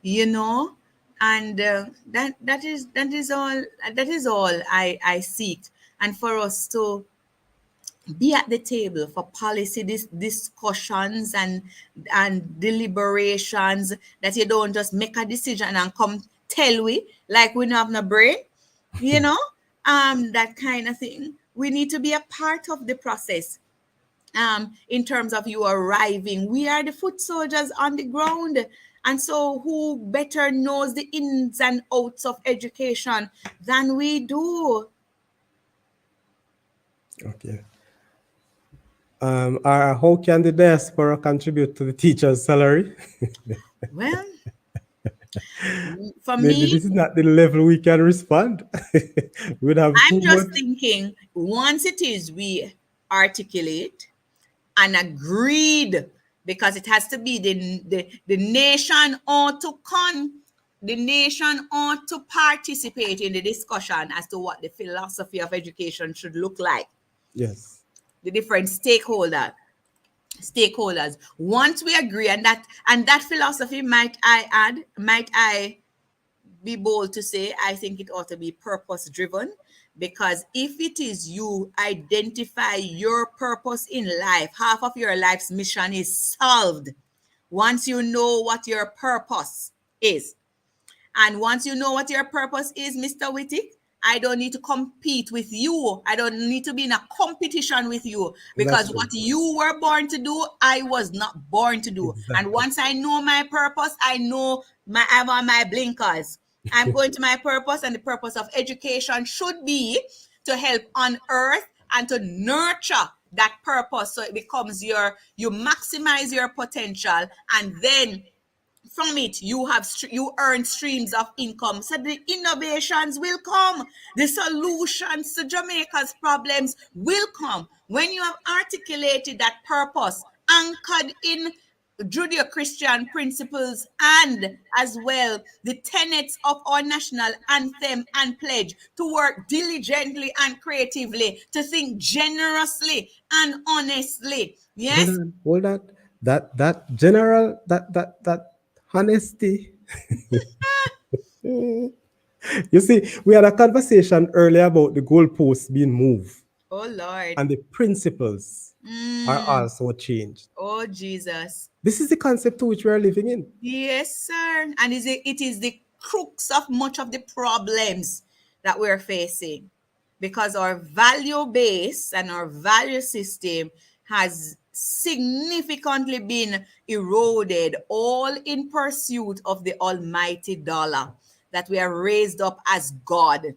you know, and that is all I seek, and for us to be at the table for policy discussions and deliberations, that you don't just make a decision and come tell we like we don't have no brain, you know, that kind of thing. We need to be a part of the process. In terms of you arriving, we are the foot soldiers on the ground, and so who better knows the ins and outs of education than we do? Okay. How can the diaspora contribute to the teacher's salary? Well, for Maybe me, this is not the level we can respond. We'd have I'm too just much. thinking, once it is we articulate and agreed, because it has to be the nation ought to the nation ought to participate in the discussion as to what the philosophy of education should look like. Yes. The different stakeholders, once we agree, and that philosophy, might I be bold to say, I think it ought to be purpose driven, because if it is you identify your purpose in life, half of your life's mission is solved. Once you know what your purpose is, and once you know what your purpose is, Mr. Wittick, I don't need to compete with you. I don't need to be in a competition with you, That's because true. what you were born to do, I was not born to do. And Exactly. once I know my purpose, I'm on my blinkers. I'm going to my purpose, and the purpose of education should be to help unearth and to nurture that purpose, so it becomes you maximize your potential, and then from it you earn streams of income, so the innovations will come, the solutions to Jamaica's problems will come when you have articulated that purpose anchored in Judeo-Christian principles, and as well the tenets of our national anthem and pledge, to work diligently and creatively, to think generously and honestly. Hold Yes. on, hold on. That general, that honesty. You see, we had a conversation earlier about the goalposts being moved, Oh Lord. and the principles are Mm. also changed. Oh Jesus. This is the concept to which we are living in. Yes, sir. And it is the crux of much of the problems that we're facing, because our value base and our value system has significantly been eroded, all in pursuit of the almighty dollar, that we are raised up as God.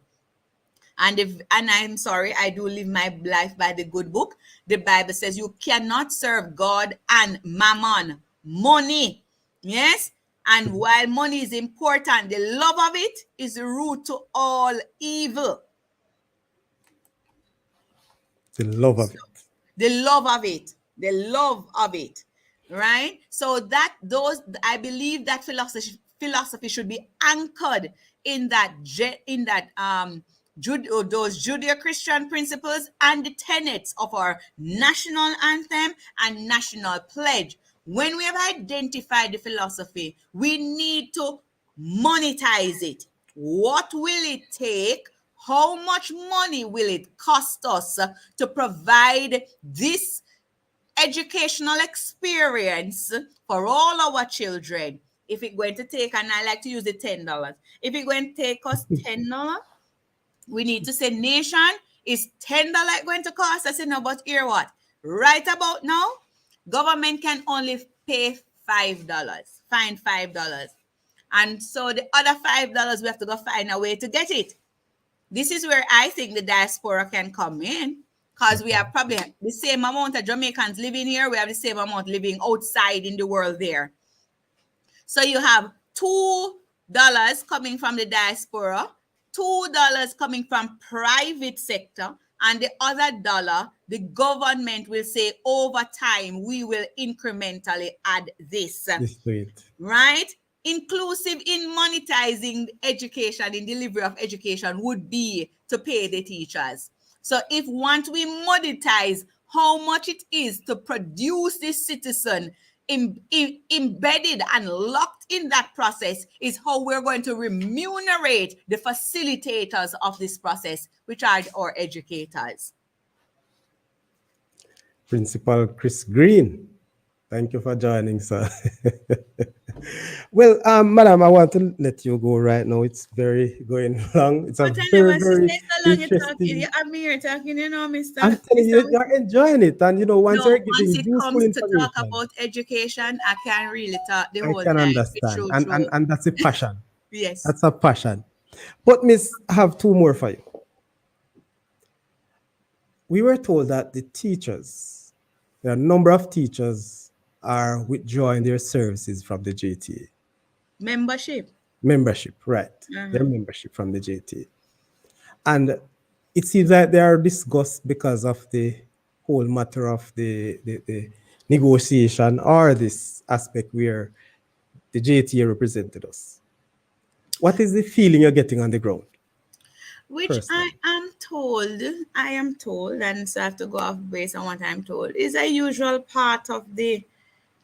And I'm sorry, I do live my life by the good book. The Bible says you cannot serve God and mammon, money. Yes. And while money is important, the love of it is the root to all evil. The love of So, it. the love of it, the love of it, right? So that those I believe that philosophy should be anchored in that those Judeo-Christian principles and the tenets of our national anthem and national pledge. When we have identified the philosophy, we need to monetize it. What will it take? How much money will it cost us to provide this educational experience for all our children? If it's going to take, and I like to use the $10, if it's going to take us $10, we need to say, nation, is $10 going to cost? I say, no, but hear what? Right about now, government can only pay $5, find $5. And so the other $5, we have to go find a way to get it. This is where I think the diaspora can come in, because we have probably the same amount of Jamaicans living here. We have the same amount living outside in the world there. So you have $2 coming from the diaspora, $2 coming from private sector, and the other dollar, the government will say over time, we will incrementally add this. Right? Inclusive in monetizing education, in delivery of education, would be to pay the teachers. So if once we monetize how much it is to produce this citizen, embedded and locked in that process is how we're going to remunerate the facilitators of this process, which are our educators. Principal Chris Green, thank you for joining, sir. Well, madam, I want to let you go right now. It's very going long. It's a very interesting. I'm here talking, you know, Mr. I'm telling you, you're enjoying it, and you know, once you're giving once it useful comes to information, talk about education, I can really talk the I whole can time. understand, and that's a passion. Yes, That's a passion. But Miss, I have two more for you. We were told that the teachers, there are a number of teachers are withdrawing their services from the JTA. membership, Right. Their membership from the JTA. And it seems like they are discussed because of the whole matter of the negotiation, or this aspect where the JTA represented us. What is the feeling you're getting on the ground? which personally? I am told, and so I have to go off based on what I'm told, is a usual part of the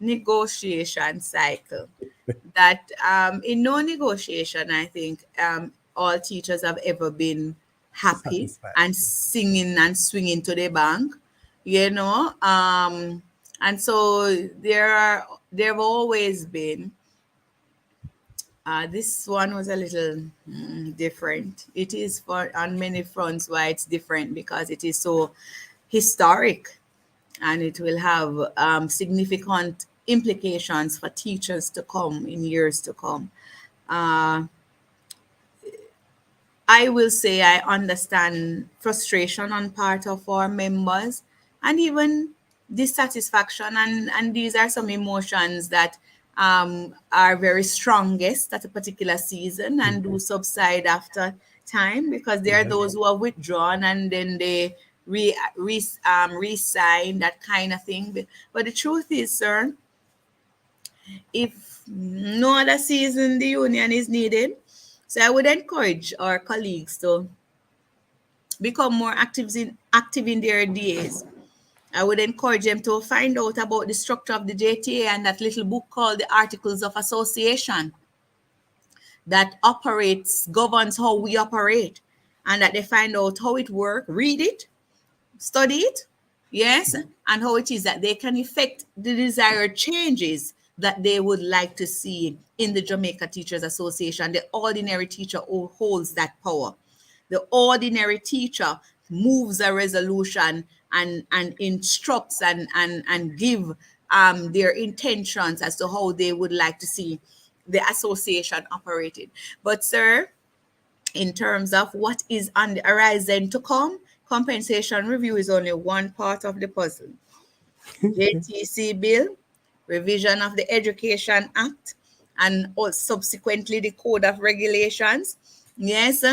negotiation cycle. That in no negotiation, I think all teachers have ever been happy Satisfied. and singing and swinging to the bank, you know. And so there have always been. This one was a little different. It is for on many fronts why it's different, because it is so historic, and it will have significant implications for teachers to come in years to come. Uh, I will say I understand frustration on part of our members, and even dissatisfaction, and these are some emotions that are very strongest at a particular season and do subside after time, because there are those who are withdrawn and then they re-sign, that kind of thing. But the truth is, sir, if no other season the union is needed, so I would encourage our colleagues to become more active in their DAs. I would encourage them to find out about the structure of the JTA and that little book called the Articles of Association that governs how we operate, and that they find out how it works, read it, study it, yes, and how it is that they can effect the desired changes that they would like to see in the Jamaica Teachers Association. The ordinary teacher holds that power. The ordinary teacher moves a resolution and instructs and give their intentions as to how they would like to see the association operated. But sir, in terms of what is on the horizon to come, compensation review is only one part of the puzzle. JTC bill, revision of the Education Act, and subsequently the Code of Regulations, yes,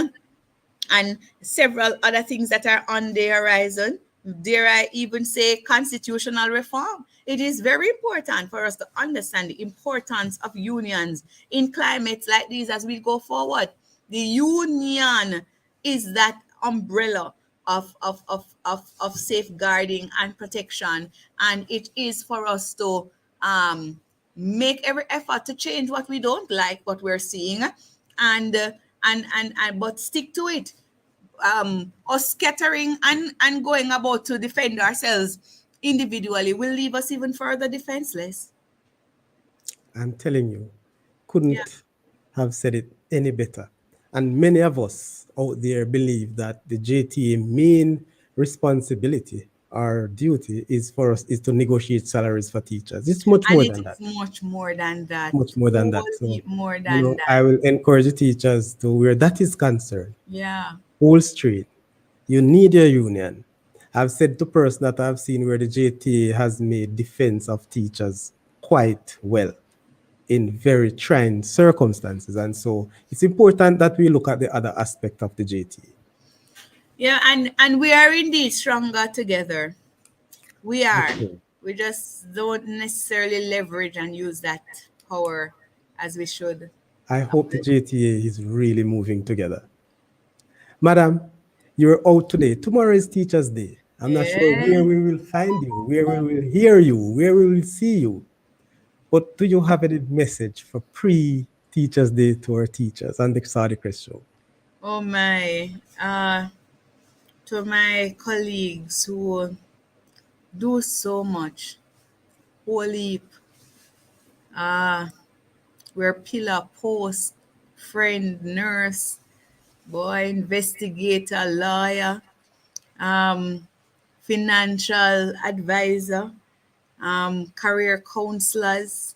and several other things that are on the horizon. Dare I even say constitutional reform? It is very important for us to understand the importance of unions in climates like these as we go forward. The union is that umbrella of safeguarding and protection, and it is for us to um, make every effort to change what we don't like, what we're seeing, and but stick to it. Us scattering and going about to defend ourselves individually will leave us even further defenseless. I'm telling you, Yeah. couldn't have said it any better. And many of us out there believe that the JTA main responsibility or duty is for us is to negotiate salaries for teachers. It's much And more it than is that. much more than that. Much more than that. So, Wholly more than I that. will encourage the teachers to where that is concerned, Yeah. whole straight. You need your union. I've said to person that I've seen where the JTA has made defense of teachers quite well in very trying circumstances. And so it's important that we look at the other aspect of the JTA. Yeah, and we are indeed stronger together. We For are. sure. We just don't necessarily leverage and use that power as we should. I hope the JTA is really moving together. Madam, you're out today. Tomorrow is Teachers' Day. I'm not sure where Yeah. we will find you, where we will hear you, where we will see you. But do you have any message for pre-Teachers' Day to our teachers on the Saudichress show? Oh my. To my colleagues who do so much. Holy, we're pillar, post, friend, nurse, boy, investigator, lawyer, um, financial advisor, career counselors.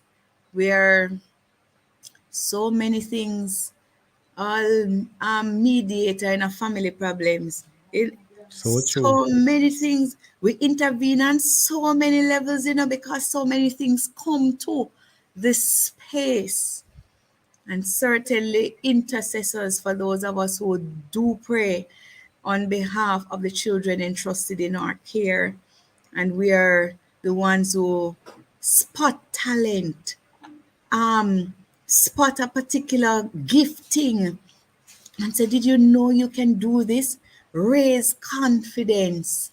We're so many things, all mediator in a family problems. It, So true. so many things. We intervene on so many levels, because so many things come to this space. And certainly intercessors for those of us who do pray on behalf of the children entrusted in our care. And we are the ones who spot talent, um, spot a particular gifting, and say, did you know you can do this? Raise confidence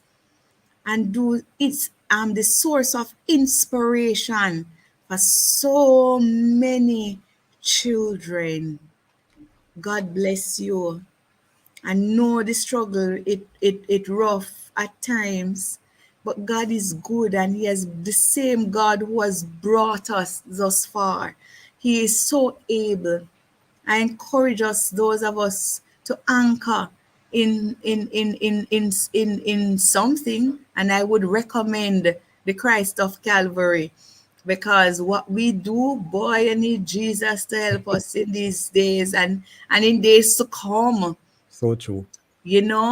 and do it's the source of inspiration for so many children. God bless you. I know the struggle, it rough at times, but God is good, and He is the same God who has brought us thus far. He is so able. I encourage us, those of us, to anchor in something, and I would recommend the Christ of Calvary, because what we do, boy, I need Jesus to help us in these days and in days to come. So true.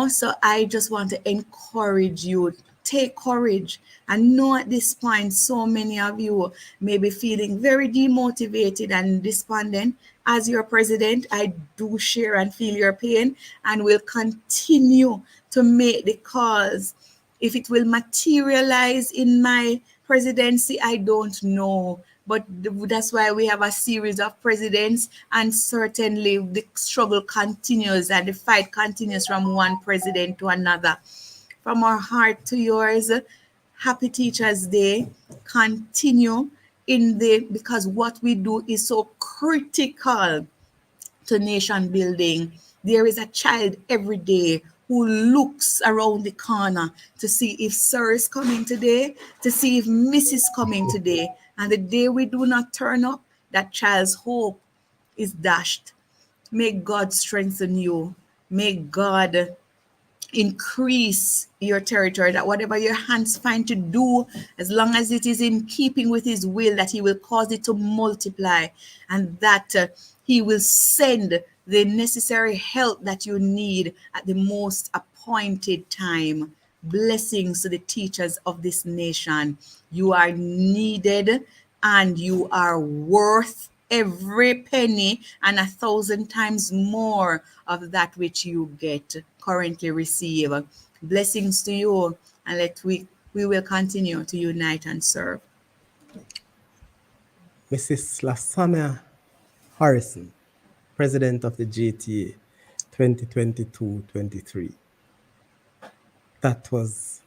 So I just want to encourage you, take courage. I know at this point so many of you may be feeling very demotivated and despondent. As your president, I do share and feel your pain, and will continue to make the cause. If it will materialize in my presidency, I don't know. But that's why we have a series of presidents, and certainly the struggle continues and the fight continues from one president to another. From our heart to yours, happy Teachers Day. Continue in because what we do is so critical to nation building. There is a child every day who looks around the corner to see if Sir is coming today, to see if Miss is coming today. And the day we do not turn up, that child's hope is dashed. May God strengthen you. May God increase your territory, that whatever your hands find to do, as long as it is in keeping with His will, that He will cause it to multiply, and that He will send the necessary help that you need at the most appointed time. Blessings to the teachers of this nation. You are needed, and you are worth every penny and 1,000 times more of that which you get currently receive. Blessings to you, and we will continue to unite and serve. Mrs. Sonja Harrison, President of the JTA 2022-23. That was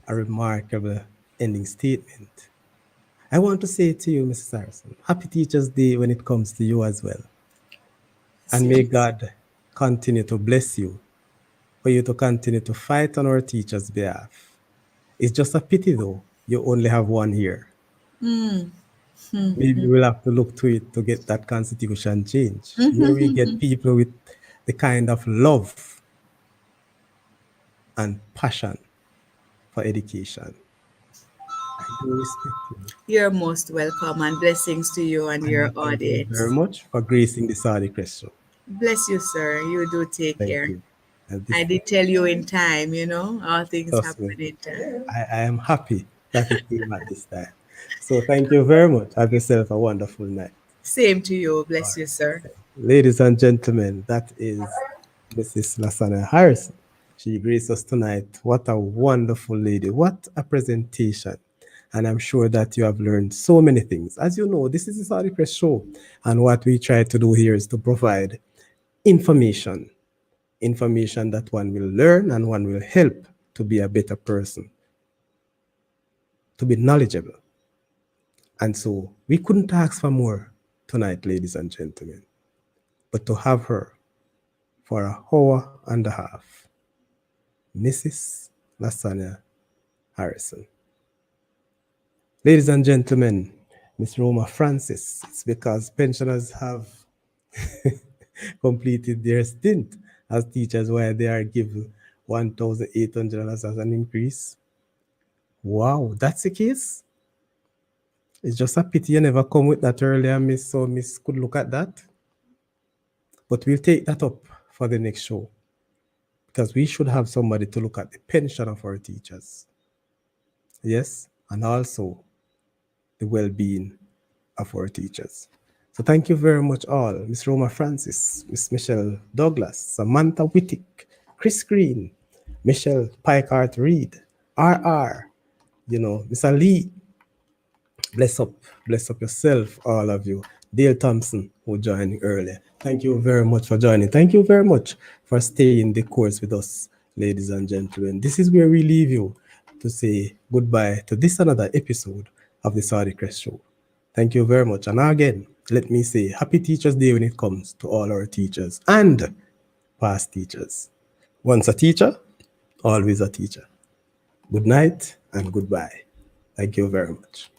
a remarkable ending statement. I want to say to you, Mrs. Harrison, happy Teachers Day when it comes to you as well. And may Same. God continue to bless you for you to continue to fight on our teachers' behalf. It's just a pity though, you only have one here. Maybe we'll have to look to it to get that constitution change, where we get people with the kind of love and passion for education. I do respect you. You're most welcome and blessings to you and And your I thank you very audience. much for gracing the Saudichress show. Bless you, sir. You do take Thank care. you. And I this, did tell you in time, all things trust me, happen in time. I am happy that it came at this time. So thank you very much. Have yourself a wonderful night. Same to you. All Bless you, sir. right. Ladies and gentlemen, that is Mrs. Lasana Harrison. She graced us tonight. What a wonderful lady. What a presentation. And I'm sure that you have learned so many things. As you know, this is the Saudi Press Show. And what we try to do here is to provide information, information that one will learn and one will help to be a better person, to be knowledgeable. And so we couldn't ask for more tonight, ladies and gentlemen, but to have her for an hour and a half, Mrs. Lasanya Harrison. Ladies and gentlemen, Miss Roma Francis, it's because pensioners have completed their stint as teachers where they are given $1,800 as an increase. Wow, that's the case? It's just a pity you never come with that earlier, Miss, so Miss could look at that. But we'll take that up for the next show because we should have somebody to look at the pension of our teachers. Yes, and also the well-being of our teachers. So thank you very much all, Miss Roma Francis, Miss Michelle Douglas, Samantha Whittick, Chris Green, Michelle Pikehart Reed, RR, Miss Ali, bless up yourself, all of you. Dale Thompson, who joined earlier. Thank you very much for joining. Thank you very much for staying the course with us, ladies and gentlemen. This is where we leave you to say goodbye to this another episode of the Saudichress Show. Thank you very much. And again, let me say Happy Teachers Day when it comes to all our teachers and past teachers. Once a teacher, always a teacher. Good night and goodbye. Thank you very much.